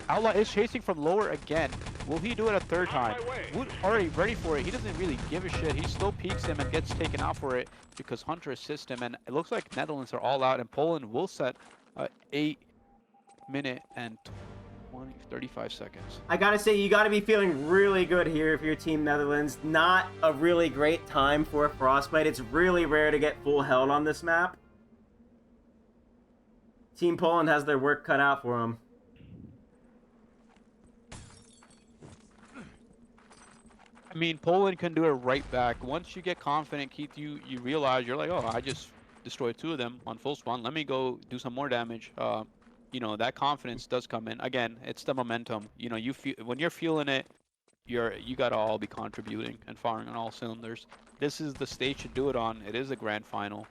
Outlaw is chasing from lower again. Will he do it a third time? Wood already ready for it. He doesn't really give a shit. He still peeks him and gets taken out for it because Hunter assists him. And it looks like Netherlands are all out, and Poland will set 8 minute and 35 seconds. I gotta say, you gotta be feeling really good here if you're Team Netherlands. Not a really great time for a frostbite. It's really rare to get full held on this map. Team Poland has their work cut out for them. I mean, Poland can do it right back. Once you get confident, Keith, you realize you're like, oh, I just destroyed 2 of them on full spawn. Let me go do some more damage. You know, that confidence does come in. Again, it's the momentum. You know, you feel when you're feeling it, you gotta all be contributing and firing on all cylinders. This is the stage to do it on. It is a grand final.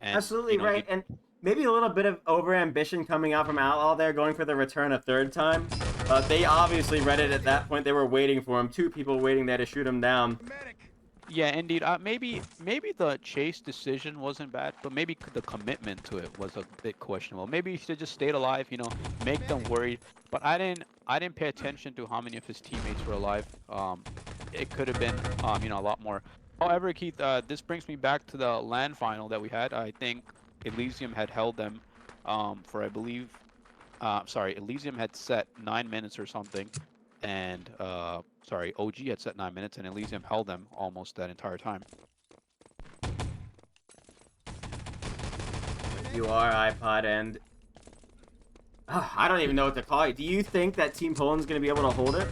And, Absolutely you know, right, and maybe a little bit of over-ambition coming out from Outlaw there, going for the return a third time. They obviously read it at that point. They were waiting for him. 2 people waiting there to shoot him down. Yeah, indeed. Maybe the chase decision wasn't bad, but maybe the commitment to it was a bit questionable. Maybe he should have just stayed alive, you know, make them worried. But I didn't pay attention to how many of his teammates were alive. It could have been, you know, a lot more. However, Keith, this brings me back to the LAN final that we had. I think Elysium had held them for, I believe, sorry, Elysium had set 9 minutes or something. And sorry, OG had set 9 minutes, and Elysium held them almost that entire time. You are iPod, and I don't even know what to call you. Do you think that Team Poland's going to be able to hold it?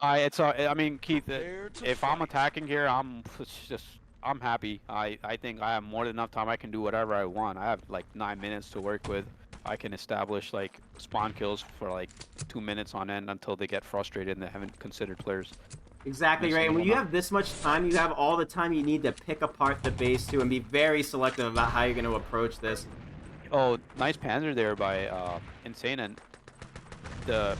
I mean, Keith, if I'm attacking here, I'm happy. I think I have more than enough time. I can do whatever I want. I have like 9 minutes to work with. I can establish like spawn kills for like 2 minutes on end until they get frustrated and they haven't considered players. Exactly right. And when you have this much time, you have all the time you need to pick apart the base too and be very selective about how you're going to approach this. Oh, nice panzer there by Insane, and we'll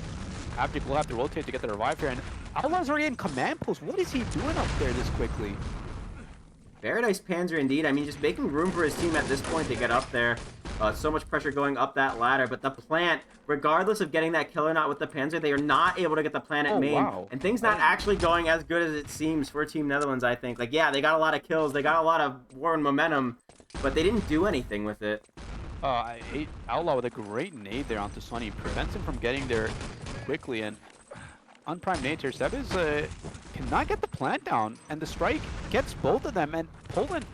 have to rotate to get the revive here. And Outlaw's already in command post. What is he doing up there this quickly? Very nice Panzer indeed. I mean, just making room for his team at this point to get up there. So much pressure going up that ladder, but the plant, regardless of getting that kill or not with the Panzer, they are not able to get the plant at main. Wow. And things not actually going as good as it seems for Team Netherlands, I think. Like, yeah, they got a lot of kills, they got a lot of war and momentum, but they didn't do anything with it. I hate Outlaw with a great nade there onto Sunny. Prevents him from getting there quickly, and unprimed nade here. Seb is, cannot get the plant down, and the strike gets both of them, and Poland,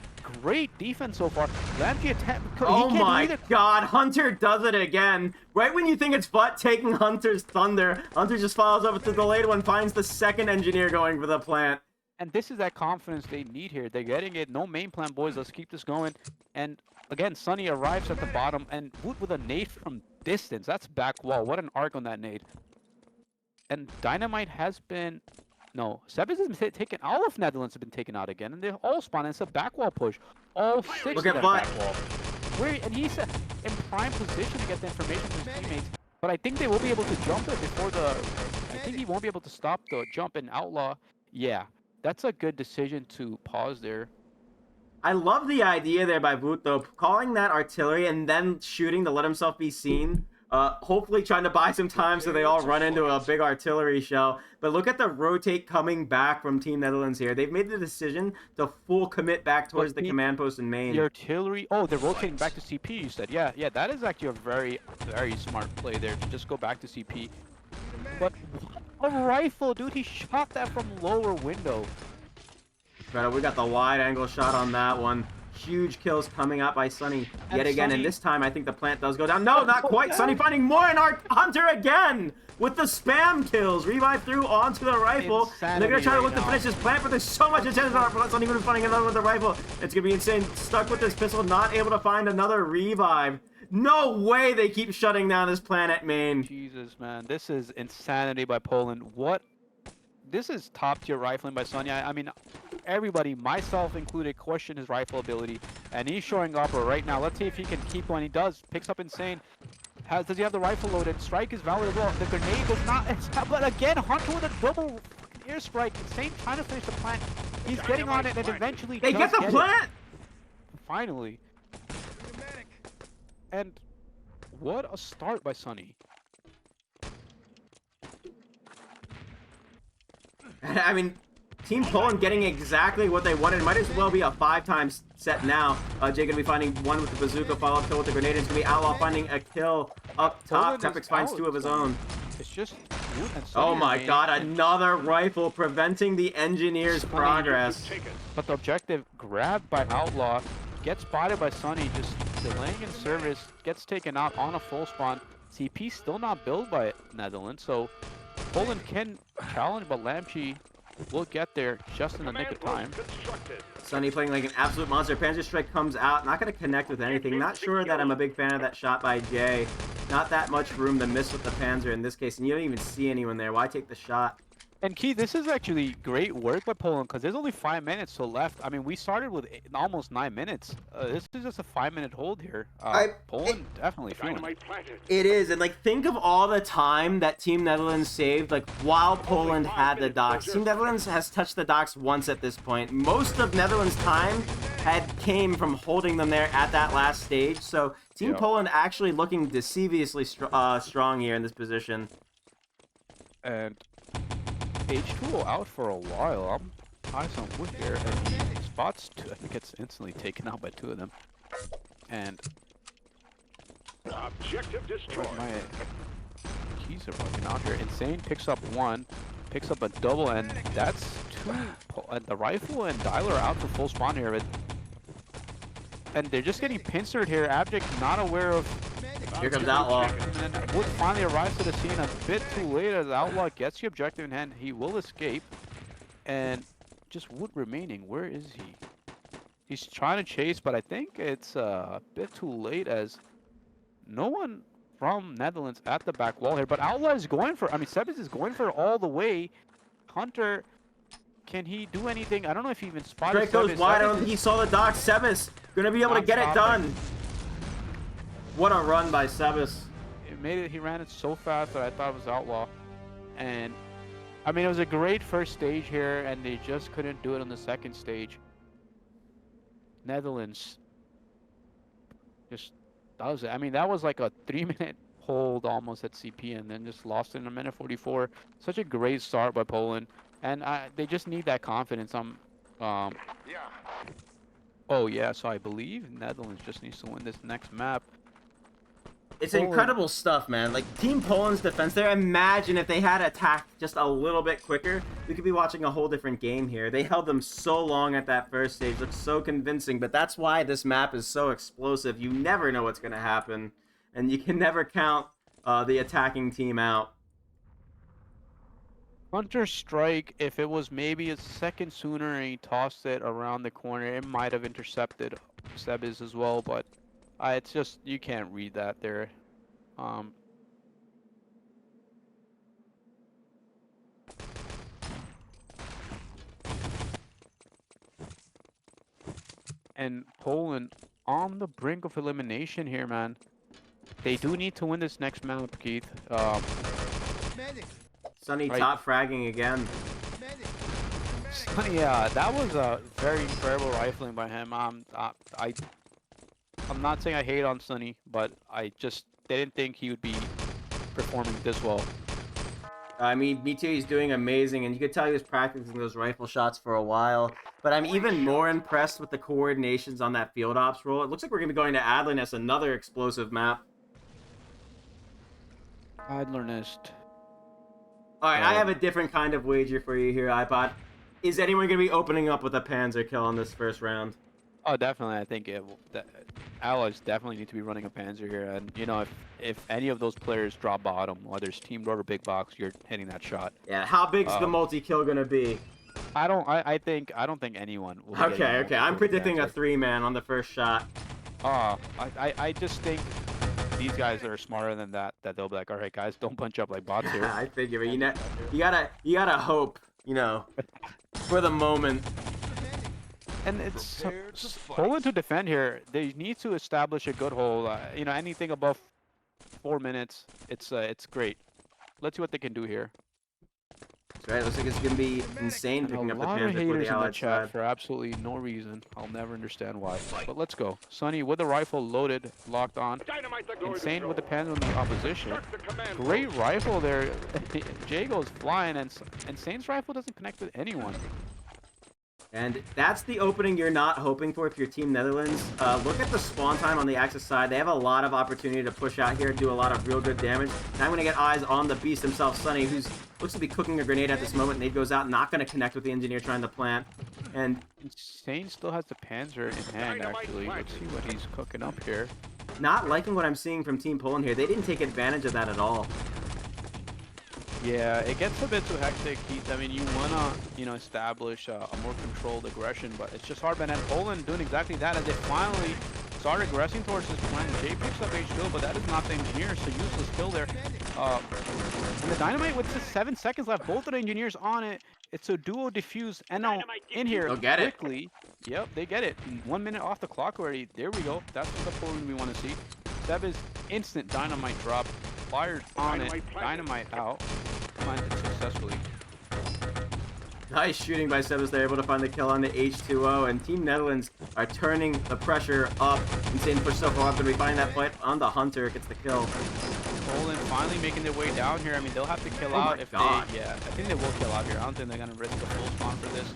great defense so far. Lampy attempt. Oh my god, Hunter does it again. Right when you think it's Butt taking Hunter's thunder, Hunter just follows up with the delayed one, finds the second engineer going for the plant. And this is that confidence they need here. They're getting it. No main plant, boys. Let's keep this going. And again, Sunny arrives at the bottom, and Wood with a nade from distance. That's back wall. What an arc on that nade. And Dynamite has been... No, Sebas has been taken. All of Netherlands have been taken out again, and they all spawn. It's a back wall push. All 6 Look of at them Butt. back wall. And he's in prime position to get the information from his teammates. But I think they will be able to jump it before the... I think he won't be able to stop the jump in Outlaw. Yeah, that's a good decision to pause there. I love the idea there by Boot, though, calling that artillery and then shooting to let himself be seen. Hopefully trying to buy some time so they all run into a big artillery shell. But look at the rotate coming back from Team Netherlands here. They've made the decision to full commit back towards the command post in main. The artillery... Oh, they're rotating back to CP, you said. Yeah, that is actually a very, very smart play there to just go back to CP. But a rifle, dude. He shot that from lower window. Right, we got the wide angle shot on that one. Huge kills coming out by Sunny yet again, and this time I think the plant does go down. No, not quite. Sunny finding more, and our Hunter again with the spam kills. Revive through onto the rifle. And they're gonna try to look to finish this plant, but there's so much attention on our Sunny even finding another with the rifle. It's gonna be insane. Stuck with this pistol, not able to find another revive. No way they keep shutting down this plant at main. Jesus, man, this is insanity by Poland. What? This is top tier rifling by Sunny. I mean, everybody, myself included, question his rifle ability, and he's showing up right now. Let's see if he can keep one. He does. Picks up Insane. Does he have the rifle loaded? Strike is valid as well. The grenade was not. But again, Hunter with a double airstrike. Insane trying to finish the plant. He's getting on it, and eventually they get the plant. Finally. And what a start by Sunny. I mean, Team Poland getting exactly what they wanted. Might as well be a 5-time set now. Jay gonna be finding one with the bazooka, follow-up kill with the grenade. It's gonna be Outlaw finding a kill up top. Poland is Tepix finds out, 2 of his so own. It's just Wood and Oh Sunny my remaining. god, another rifle preventing the engineer's Sunny progress. But the objective grabbed by Outlaw, gets spotted by Sunny, just delaying in service, gets taken out on a full spawn. CP still not built by Netherlands, so Poland can challenge, but Lamchi will get there just in the nick of time. Sunny playing like an absolute monster. Panzer Strike comes out, not going to connect with anything. Not sure that I'm a big fan of that shot by Jay. Not that much room to miss with the Panzer in this case, and you don't even see anyone there. Why take the shot? And Keith, this is actually great work by Poland because there's only 5 minutes so left. I mean, we started with almost 9 minutes. This is just a 5-minute hold here. Poland definitely feeling it. It is, and like think of all the time that Team Netherlands saved, like while Poland had the docks. Team Netherlands has touched the docks once at this point. Most of Netherlands' time came from holding them there at that last stage. So Team Poland actually looking decisively strong here in this position. And H2O out for a while. I'm eyes on Wood here, and he spots 2. I think it's instantly taken out by 2 of them. And Objective destroyed. my keys are fucking out here. Insane picks up 1, picks up a double, and that's 2. And the rifle and Dialer are out for full spawn here, and they're just getting pincered here. Abject not aware of. Here comes Outlaw. And then Wood finally arrives to the scene a bit too late as Outlaw gets the objective in hand. He will escape. And just Wood remaining. Where is he? He's trying to chase, but I think it's a bit too late as no one from Netherlands at the back wall here. But Outlaw is going for, I mean, Sebes is going for all the way. Hunter, can he do anything? I don't know if he even spotted Drake goes Sebes. wide. I Sebes don't think he saw the dock. Sebes gonna be able to Not get it stopping. done. What a run by Sebes. It made it. He ran it so fast that I thought it was Outlaw. And I mean, it was a great first stage here, and they just couldn't do it on the second stage. Netherlands just does it. I mean, that was like a 3-minute hold almost at CP, and then just lost it in a minute 44. Such a great start by Poland, and they just need that confidence. Oh yeah, so I believe Netherlands just needs to win this next map. It's incredible stuff, man. Like, Team Poland's defense there, imagine if they had attacked just a little bit quicker, we could be watching a whole different game here. They held them so long at that first stage, looked so convincing, but that's why this map is so explosive. You never know what's going to happen, and you can never count the attacking team out. Hunter Strike, if it was maybe a second sooner and he tossed it around the corner, it might have intercepted Sebes as well, but it's just, you can't read that there. And Poland on the brink of elimination here, man. They do need to win this next map, Keith. Sunny Right. top fragging again. Yeah, that was a very incredible rifling by him. I'm not saying I hate on Sunny, but I just didn't think he would be performing this well. I mean, me too, he's doing amazing, and you could tell he was practicing those rifle shots for a while. But I'm even more impressed with the coordinations on that field ops role. It looks like we're going to be going to Adlernest, another explosive map. Adlernest. Alright, I have a different kind of wager for you here, iPod. Is anyone going to be opening up with a Panzer kill on this first round? Oh, definitely. I think allies definitely need to be running a Panzer here, and you know, if any of those players drop bottom, whether it's team door or big box, you're hitting that shot. Yeah, how big's the multi-kill going to be? I don't think anyone will. Be Okay. I'm predicting a 3-man on the first shot. I just think these guys are smarter than that they'll be like, all right, guys, don't punch up like bots here. I figure, you gotta hope, you know, for the moment. And it's Poland to defend here. They need to establish a good hold. You know, anything above 4 minutes, it's great. Let's see what they can do here. That's right. Looks like it's gonna be insane And a picking up the lot of Panzer for haters the in the Allied chat side. for absolutely no reason. I'll never understand why. But let's go. Sonny with the rifle loaded, locked on. Dynamite the door Insane with the control. Panzer on the opposition. Struck the command Great post. rifle there. Jay goes flying, and Insane's rifle doesn't connect with anyone. And that's the opening you're not hoping for if you're Team Netherlands. Look at the spawn time on the Axis side. They have a lot of opportunity to push out here, do a lot of real good damage. Now I'm going to get eyes on the beast himself, Sonny, who's looks to be cooking a grenade at this moment. Nade goes out, not going to connect with the engineer trying to plant. And Insane still has the Panzer in hand, actually. Let's see what he's cooking up here. not liking what I'm seeing from Team Poland here. They didn't take advantage of that at all. Yeah, it gets a bit too hectic, Keith. I mean, you wanna, establish a more controlled aggression, but it's just hard. And Poland doing exactly that as they finally start aggressing towards this plan. Jay picks up H2, but that is not the engineer, so useless kill there. And the dynamite with just 7 seconds left, both of the engineers on it. It's a duo defuse, and now in here They'll get it. quickly. Yep, they get it. 1 minute off the clock already. There we go. That's what the Poland we want to see. Seb is instant dynamite drop, fired on it, dynamite out, planted successfully. Nice shooting by Sebas. They're able to find the kill on the H2O, and Team Netherlands are turning the pressure up. Insane push so far up, and we find that fight on the Hunter. Gets the kill. Poland finally making their way down here. I mean, they'll have to kill Oh my out if God. they, I think they will kill out here. I don't think they're gonna risk a full spawn for this.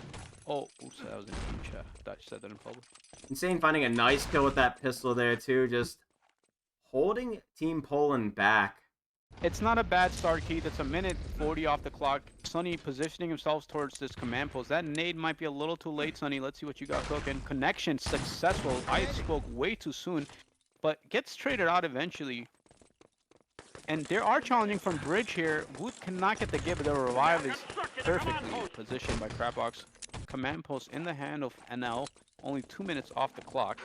Oh, oops, that was in team chat. Thought you said that in public. Insane finding a nice kill with that pistol there, too. Just holding Team Poland back. It's not a bad start, Keith. It's a minute 40 off the clock. Sonny positioning himself towards this command post. That nade might be a little too late, Sonny. Let's see what you got cooking. Connection successful. I spoke way too soon, but gets traded out eventually. And they are challenging from bridge here. Wood cannot get the give, but the revive is perfectly positioned by Crabbox. Command post in the hand of NL. Only 2 minutes off the clock.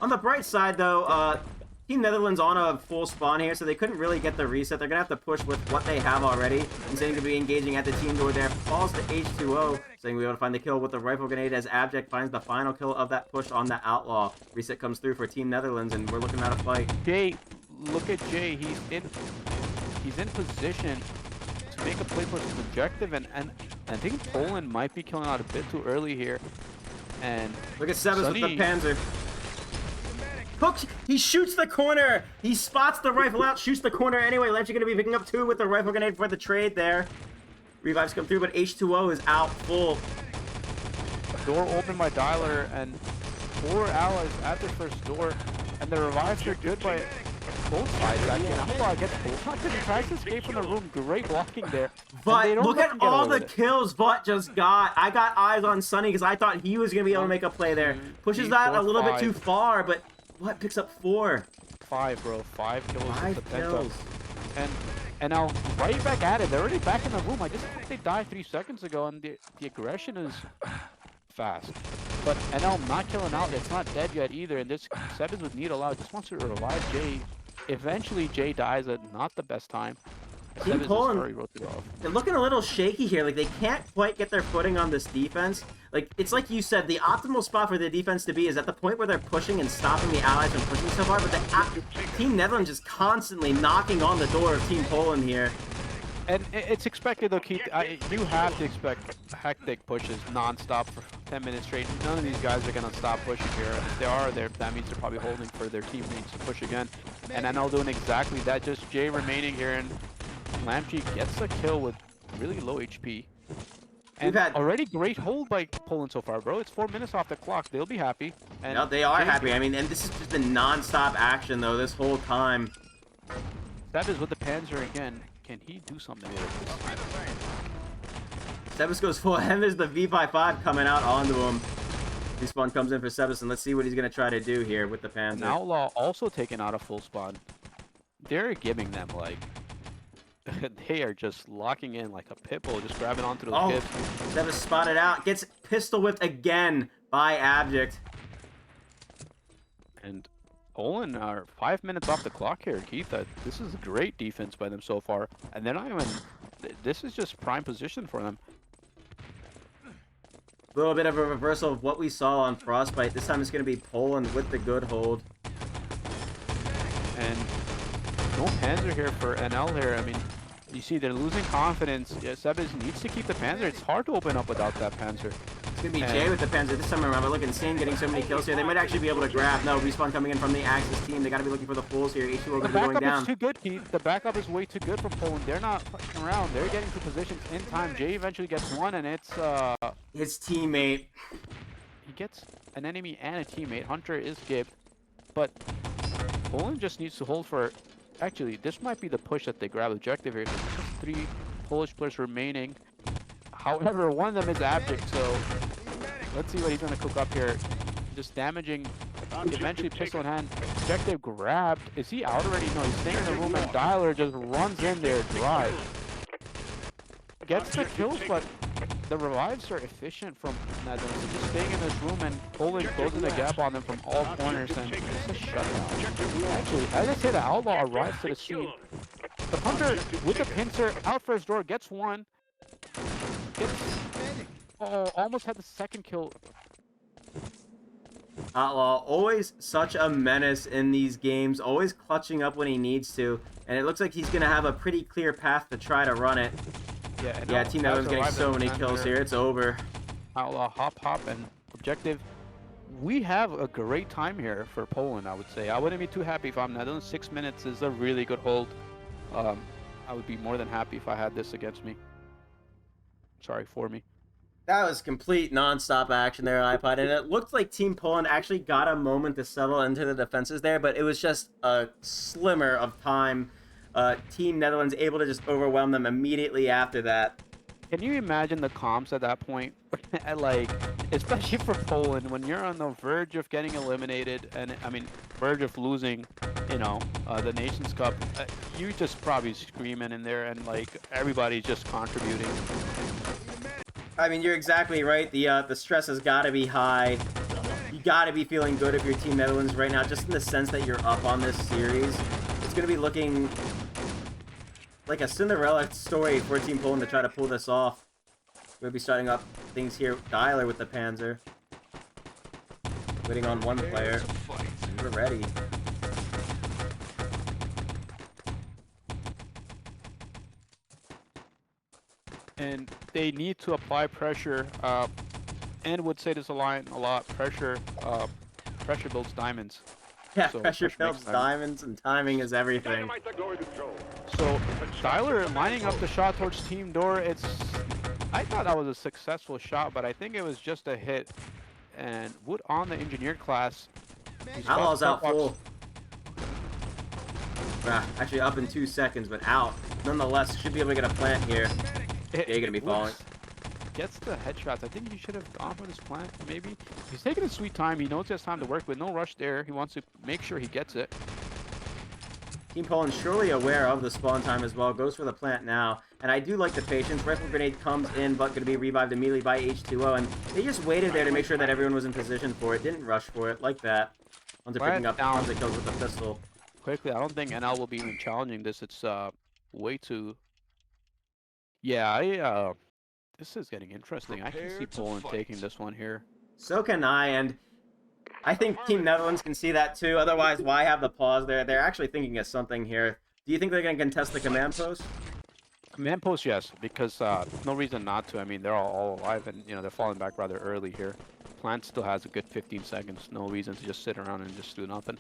On the bright side, though, Team Netherlands on a full spawn here, so they couldn't really get the reset. They're going to have to push with what they have already. Insane to be engaging at the team door there. Falls to H2O, saying we able to find the kill with the rifle grenade as Abject finds the final kill of that push on the Outlaw. Reset comes through for Team Netherlands, and we're looking at a fight. Jay, look at Jay. He's in position to make a play for his objective, and I think Poland might be killing out a bit too early here. And Look at Sebas with the Sonny- Panzer. Hooked! He shoots the corner! He spots the rifle out, shoots the corner anyway. Ledger going to be picking up 2 with the rifle grenade for the trade there. Revives come through, but H2O is out full. door opened by Dialer, and 4 allies at the first door, and the revives are good by both sides. Actually, Outlaw gets both sides, and he tries to escape from the room. Great blocking there. And they But don't look let at him get all away the with it. kills Vut just got. I got eyes on Sonny because I thought he was going to be able to make a play there. Pushes three, that a four, little bit 5. too far, but what picks up 4? 5, bro. 5 kills. 5 with the penta. kills. And now right back at it. They're already back in the room. I just think they died 3 seconds ago, and the aggression is fast. But NL not killing out. It's not dead yet either. And this Sevens with need allowed just wants to revive Jay. Eventually Jay dies at not the best time. Team Sevens Poland- is already wrote it off. They're looking a little shaky here. Like, they can't quite get their footing on this defense. Like, it's like you said, the optimal spot for the defense to be is at the point where they're pushing and stopping the allies from pushing so far, but Team Netherlands is constantly knocking on the door of Team Poland here. And it's expected though, Keith. You have to expect hectic pushes non-stop for 10 minutes straight. None of these guys are going to stop pushing here. If they are, that means they're probably holding for their teammates to push again. And NL doing exactly that. Just Jay remaining here, and Lamptey gets a kill with really low HP. And We've had- already great hold by Poland so far, bro. It's 4 minutes off the clock. They'll be happy. And No, they are Jay- happy. I mean, and this has just been non-stop action, though, this whole time. That is with the Panzer again. Can he do something with it this time? Sebas goes full, and there's the V55 coming out onto him. Respawn comes in for Sebas, and let's see what he's going to try to do here with the Panzer. An Outlaw also taking out a full spawn. They're giving them, like, they are just locking in like a pit bull, just grabbing onto those Oh, kids. Sebas spotted out. Gets pistol whipped again by Abject. And Poland are 5 minutes off the clock here, Keith. This is great defense by them so far. And they're not even, this is just prime position for them. A little bit of a reversal of what we saw on Frostbite. This time it's going to be Poland with the good hold. And no Panzer here for NL here. I mean, You see, they're losing confidence. Yeah, Sebes needs to keep the Panzer. It's hard to open up without that Panzer. It's gonna be Jay with the Panzer this time around. But look, Insane getting so many kills here. They might actually be able to grab. No, Respawn coming in from the Axis team. They gotta be looking for the fools here. H2O The gonna be going backup down. is too good, Keith. The backup is way too good for Poland. They're not fucking around. They're getting to positions in time. Jay eventually gets one, and it's His teammate. he gets an enemy and a teammate. Hunter is Gib, but Poland just needs to hold for. Actually, this might be the push that they grab objective here. There's just 3 Polish players remaining. However, one of them is Abject, so let's see what he's gonna cook up here. Just damaging. Eventually, pistol in hand. Objective grabbed. Is he out already? No, he's staying in the room, and Dialer just runs in there dry. Gets the kills, but the revives are efficient from Netherlands. They're just staying in this room, and Poland closing the gap on them from all corners, and it's a shutdown. Actually, as I say, the Outlaw arrives to the scene. The Hunter, with the pincer, out for his door, gets one. Almost had the second kill. Outlaw, always such a menace in these games, always clutching up when he needs to, and it looks like he's gonna have a pretty clear path to try to run it. Yeah, Team Netherlands getting so many kills here, it's over. Outlaw, hop, and objective. We have a great time here for Poland, I would say. I wouldn't be too happy if I'm Netherlands. 6 minutes is a really good hold. I would be more than happy if I had this against me. Sorry, for me. That was complete non-stop action there, iPod, and it looked like Team Poland actually got a moment to settle into the defenses there, but it was just a slimmer of time. Team Netherlands able to just overwhelm them immediately after that. Can you imagine the comps at that point? Like, especially for Poland, when you're on the verge of getting eliminated, and I mean, verge of losing, you know, the Nations Cup, you just probably screaming in there, and like everybody's just contributing. I mean, you're exactly right. The stress has got to be high. You got to be feeling good if you're Team Netherlands right now, just in the sense that you're up on this series. It's going to be looking like a Cinderella story for Team Poland to try to pull this off. We'll be starting up things here. Dialer with the Panzer. Waiting on one player. We're ready. And they need to apply pressure, and would say this a line a lot, pressure builds diamonds. Yeah, So pressure pressure builds makes diamonds. diamonds, and timing is everything. Dynamite the door control. So Dialer lining up the shot towards team door. I thought that was a successful shot, but I think it was just a hit. And Wood on the engineered class. Outlaw's out full. Actually up in 2 seconds, but out. Nonetheless, should be able to get a plant here. Yeah, you're gonna be falling. Gets the headshots. I think he should have gone for this plant, maybe. He's taking his sweet time. He knows he has time to work with. No rush there. He wants to make sure he gets it. Team Poland surely aware of the spawn time as well. Goes for the plant now. And I do like the patience. Rifle grenade comes in, but going to be revived immediately by H2O. And they just waited there to make sure that everyone was in position for it. Didn't rush for it like that. Once they're picking up tons of kills with the pistol. Quickly, I don't think NL will be even challenging this. It's way too... Yeah, this is getting interesting. I can see Poland taking this one here. So can I, and I think Team Netherlands can see that too. Otherwise, why have the pause there? They're actually thinking of something here. Do you think they're going to contest the command post? Command post, yes, because no reason not to. I mean, they're all alive, and they're falling back rather early here. Plant still has a good 15 seconds. No reason to just sit around and just do nothing.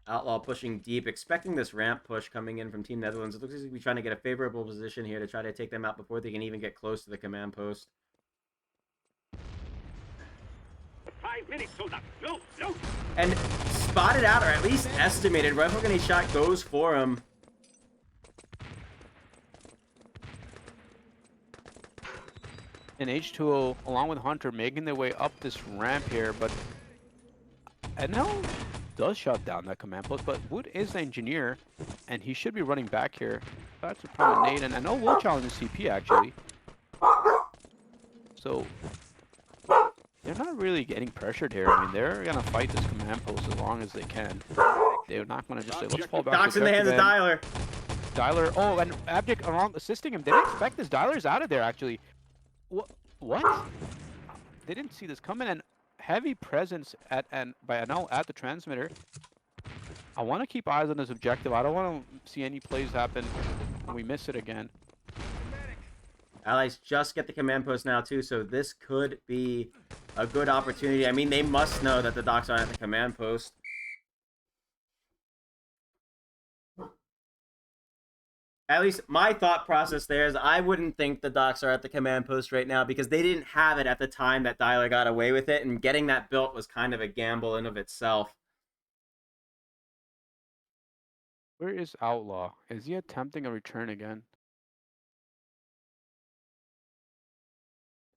Outlaw pushing deep, expecting this ramp push coming in from Team Netherlands. It looks like he's trying to get a favorable position here to try to take them out before they can even get close to the command post. 5 minutes, soldier. No, no. And spotted out, or at least estimated. Rifle grenade shot goes for him. And H2O, along with Hunter, making their way up this ramp here, but NL does shut down that command post, but Wood is the engineer, and he should be running back here. That's a promenade, and NL will challenge the CP, actually. So, they're not really getting pressured here. I mean, they're going to fight this command post as long as they can. They're not going to just say, let's fall back. Doc's in the hands of Dialer. Dialer, oh, and Abdic around assisting him. They didn't expect this. Dialer's out of there, actually. What? They didn't see this coming, and heavy presence by NL at the transmitter. I want to keep eyes on this objective. I don't want to see any plays happen and we miss it again. Allies just get the command post now, too, so this could be a good opportunity. I mean, they must know that the docks aren't at the command post. At least my thought process there is I wouldn't think the docks are at the command post right now because they didn't have it at the time that Dialer got away with it, and getting that built was kind of a gamble in of itself. Where is Outlaw? Is he attempting a return again?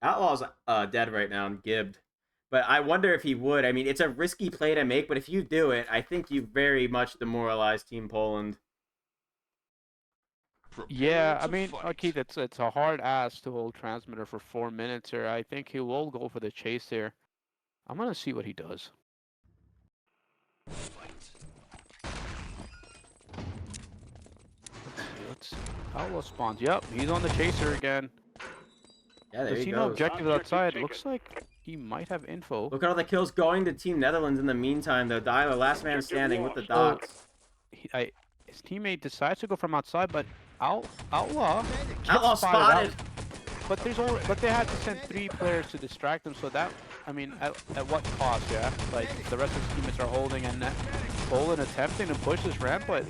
Outlaw's dead right now and gibbed. But I wonder if he would. I mean, it's a risky play to make, but if you do it, I think you very much demoralize Team Poland. Yeah, I mean, Keith, it's a hard ass to hold transmitter for 4 minutes here. I think he will go for the chase here. I'm gonna see what he does. Let's see. Outlaw spawns. Yep, he's on the chaser again. Yeah, there Does he he know goes. objective outside? Looks like he might have info. Look at all the kills going to Team Netherlands in the meantime, though. Dialer, last man standing with the docks. His teammate decides to go from outside, but Outlaw gets Outlaw spotted. out. But they had to send 3 players to distract him. So that, I mean, at what cost? Yeah, like the rest of his teammates are holding, and Poland attempting to push this ramp, but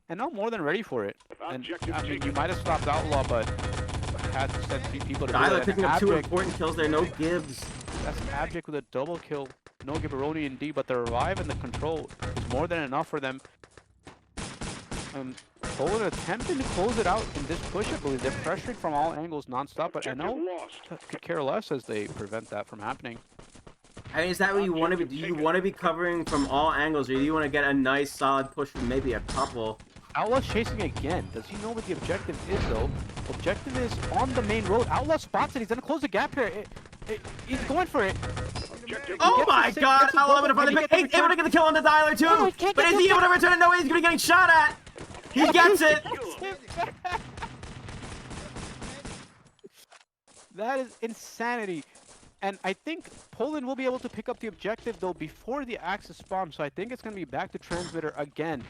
and not more than ready for it. And I mean, you might have stopped Outlaw, but had to send 3 people to do Dialer it. picking up 2 important kills there. No Gibbs. That's Abject with a double kill. No Gibberoni and D, but the revive and the control is more than enough for them. Poland attempting to close it out in this push, I believe. They're pressuring from all angles non-stop, but I know could care less as they prevent that from happening. I mean, is that what you want to be? Do you want to be covering from all angles, or do you want to get a nice, solid push from maybe a couple? Outlaw's chasing again. Does he know what the objective is, though? Objective is on the main road. Outlaw spots it. He's going to close the gap here. He's going for it. Oh my god! Outlaw able to get the kill on the Dialer, too! But is he able to return it? No way, he's going to be getting shot at! He gets it! That is insanity. And I think Poland will be able to pick up the objective, though, before the Axis spawn. So I think it's going to be back to transmitter again.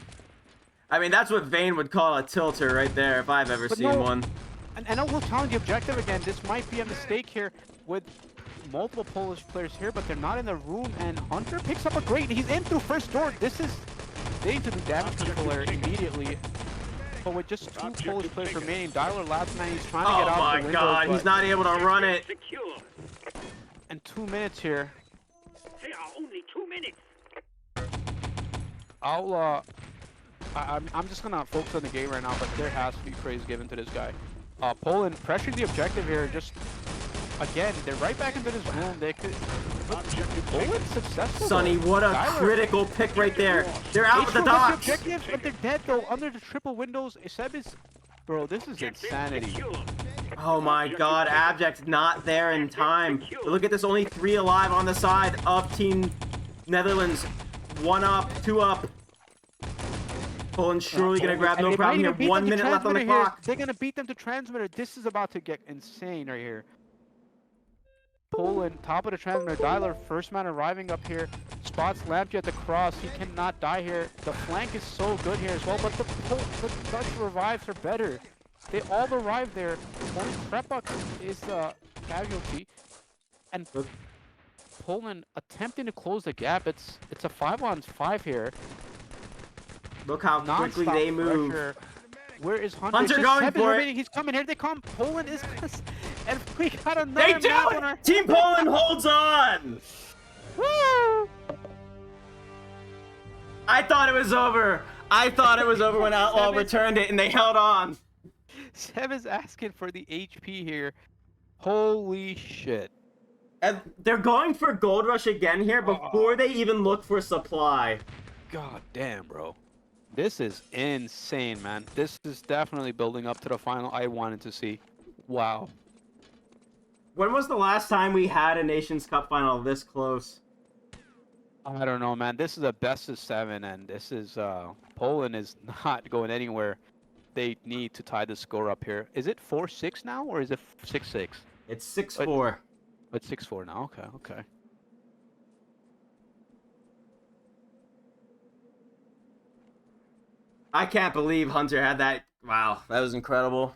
I mean, that's what Vane would call a tilter right there, if I've ever seen one. And I will challenge the objective again. This might be a mistake here with multiple Polish players here, but they're not in the room. And Hunter picks up a great. He's in through first door. This is... They need to do damage control there immediately. But with just 2 Polish players remaining, Dialer last man, he's trying to get out the windows. Oh my god, he's not able to run it. And 2 minutes here. They are only 2 minutes. Outlaw... I'm just gonna focus on the game right now, but there has to be praise given to this guy. Poland pressuring the objective here. Just again, they're right back into this room. They could. Poland successful. Sonny, what a critical pick right there. They're out with the docks. Objective, but they're dead though under the triple windows. Seb is, bro, this is insanity. Oh my god, Abject not there in time. But look at this, only 3 alive on the side of Team Netherlands. 1 up, 2 up. Poland's surely going to grab no problem here. 1 minute left on the clock. They're going to beat them to transmitter. This is about to get insane right here. Poland, top of the transmitter. Dialer, first man arriving up here. Spots Lampy at the cross. He cannot die here. The flank is so good here as well, but the Dutch revives are better. They all arrive there. Only Krepuk is the casualty. And Poland attempting to close the gap. It's a 5-on-5 here. Look how quickly they move. Pressure. Where is Hunter? Hunter going for it. He's coming here. They come. Poland is... And we got another map on our... Team Poland holds on! Woo! I thought it was over. I thought it was over when Outlaw returned it, and they held on. Seb is asking for the HP here. Holy shit. And they're going for Gold Rush again here before they even look for supply. God damn, bro. This is insane, man. This is definitely building up to the final I wanted to see. Wow. When was the last time we had a Nations Cup final this close? I don't know, man. This is a best of 7, and this is Poland is not going anywhere. They need to tie the score up here. Is it 4-6 now, or is it 6-6? It's 6-4. It's 6-4 now. Okay, okay. I can't believe Hunter had that. Wow, that was incredible.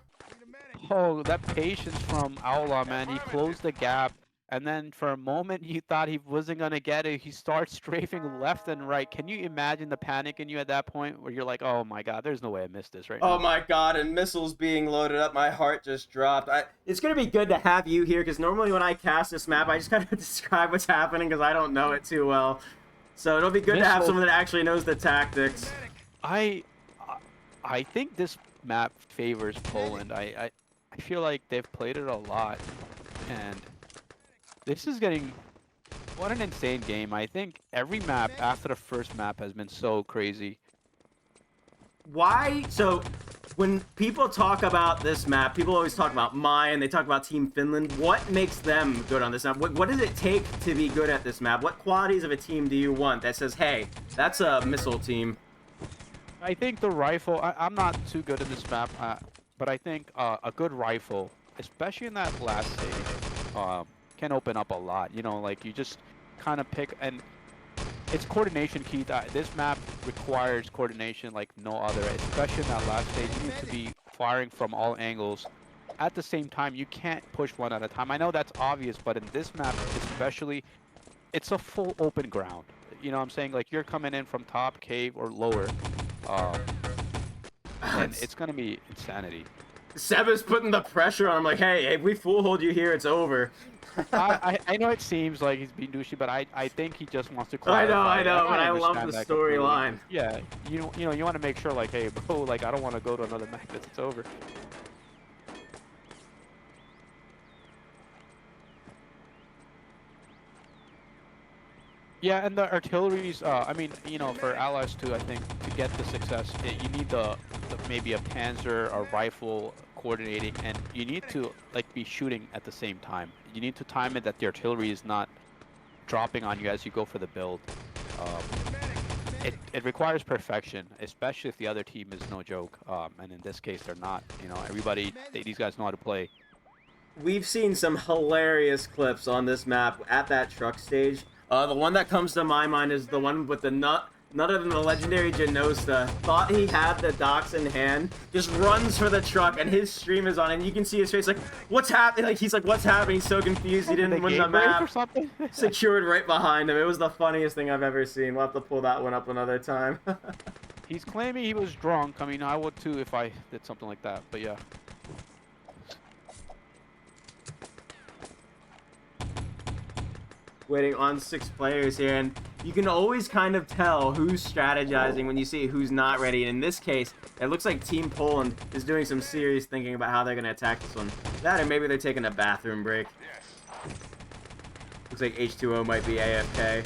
Oh, that patience from Aula, man. He closed the gap, and then for a moment you thought he wasn't gonna get it. He starts strafing left and right. Can you imagine the panic in you at that point where you're like, oh my god, there's no way I missed this right Oh now. my god, and missiles being loaded up, my heart just dropped. It's gonna be good to have you here, because normally when I cast this map, I just kind of describe what's happening, because I don't know it too well. So it'll be good to have Missile- someone that actually knows the tactics. I think this map favors Poland. I feel like they've played it a lot, and this is getting what an insane game. I think every map after the first map has been so crazy. Why? So when people talk about this map, people always talk about Mayan, they talk about Team Finland. What makes them good on this map? What does it take to be good at this map? What qualities of a team do you want that says, hey, that's a missile team? I think the rifle, I'm not too good at this map, but I think a good rifle, especially in that last stage, can open up a lot. You know, like you just kind of pick, and it's coordination key. This map requires coordination like no other, especially in that last stage. You need to be firing from all angles. At the same time, you can't push one at a time. I know that's obvious, but in this map especially, it's a full open ground. You know what I'm saying? Like you're coming in from top, cave, or lower. And it's gonna be insanity. Seb is putting the pressure on him, like, hey, if we foolhold you here, it's over. I know it seems like he's being douchey, but I think he just wants to I clarify. know, but I love understand the that completely. storyline. Yeah, you know, you want to make sure, like, hey, bro, like, I don't want to go to another map if it's over. Yeah, and the artilleries, I mean, you know, for allies too, I think to get the success, you need the maybe a panzer, a rifle coordinating, and you need to like be shooting at the same time. You need to time it that the artillery is not dropping on you as you go for the build. It requires perfection, especially if the other team is no joke. And in this case, they're not. You know, everybody, these guys know how to play. We've seen some hilarious clips on this map at that truck stage. The one that comes to my mind is the one with the none other than the legendary Genosta. Thought he had the docks in hand, just runs for the truck, and his stream is on, and you can see his face like, what's happening? Like, he's like, what's happening? He's so confused, he didn't win the map. Or something? Secured right behind him. It was the funniest thing I've ever seen. We'll have to pull that one up another time. He's claiming he was drunk. I mean, I would too if I did something like that, but yeah. Waiting on 6 players here, and you can always kind of tell who's strategizing when you see who's not ready. And in this case, it looks like Team Poland is doing some serious thinking about how they're going to attack this one. That, or maybe they're taking a bathroom break. Looks like H2O might be AFK.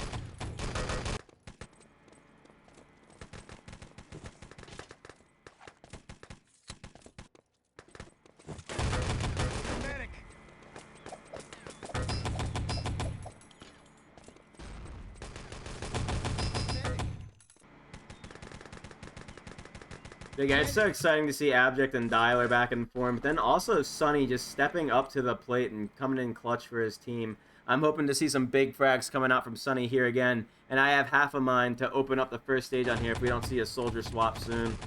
Again, it's so exciting to see Abject and Dialer back in form, but then also Sunny just stepping up to the plate and coming in clutch for his team. I'm hoping to see some big frags coming out from Sunny here again, and I have half a mind to open up the first stage on here if we don't see a soldier swap soon.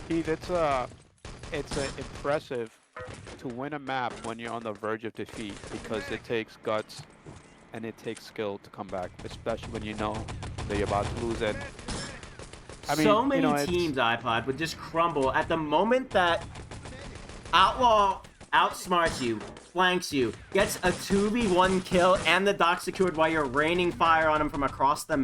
Keith, it's impressive to win a map when you're on the verge of defeat, because it takes guts and it takes skill to come back, especially when you know that you're about to lose it. I mean, so many you know, teams, iPod, would just crumble at the moment that Outlaw outsmarts you, flanks you, gets a 2v1 kill and the dock secured while you're raining fire on him from across the map.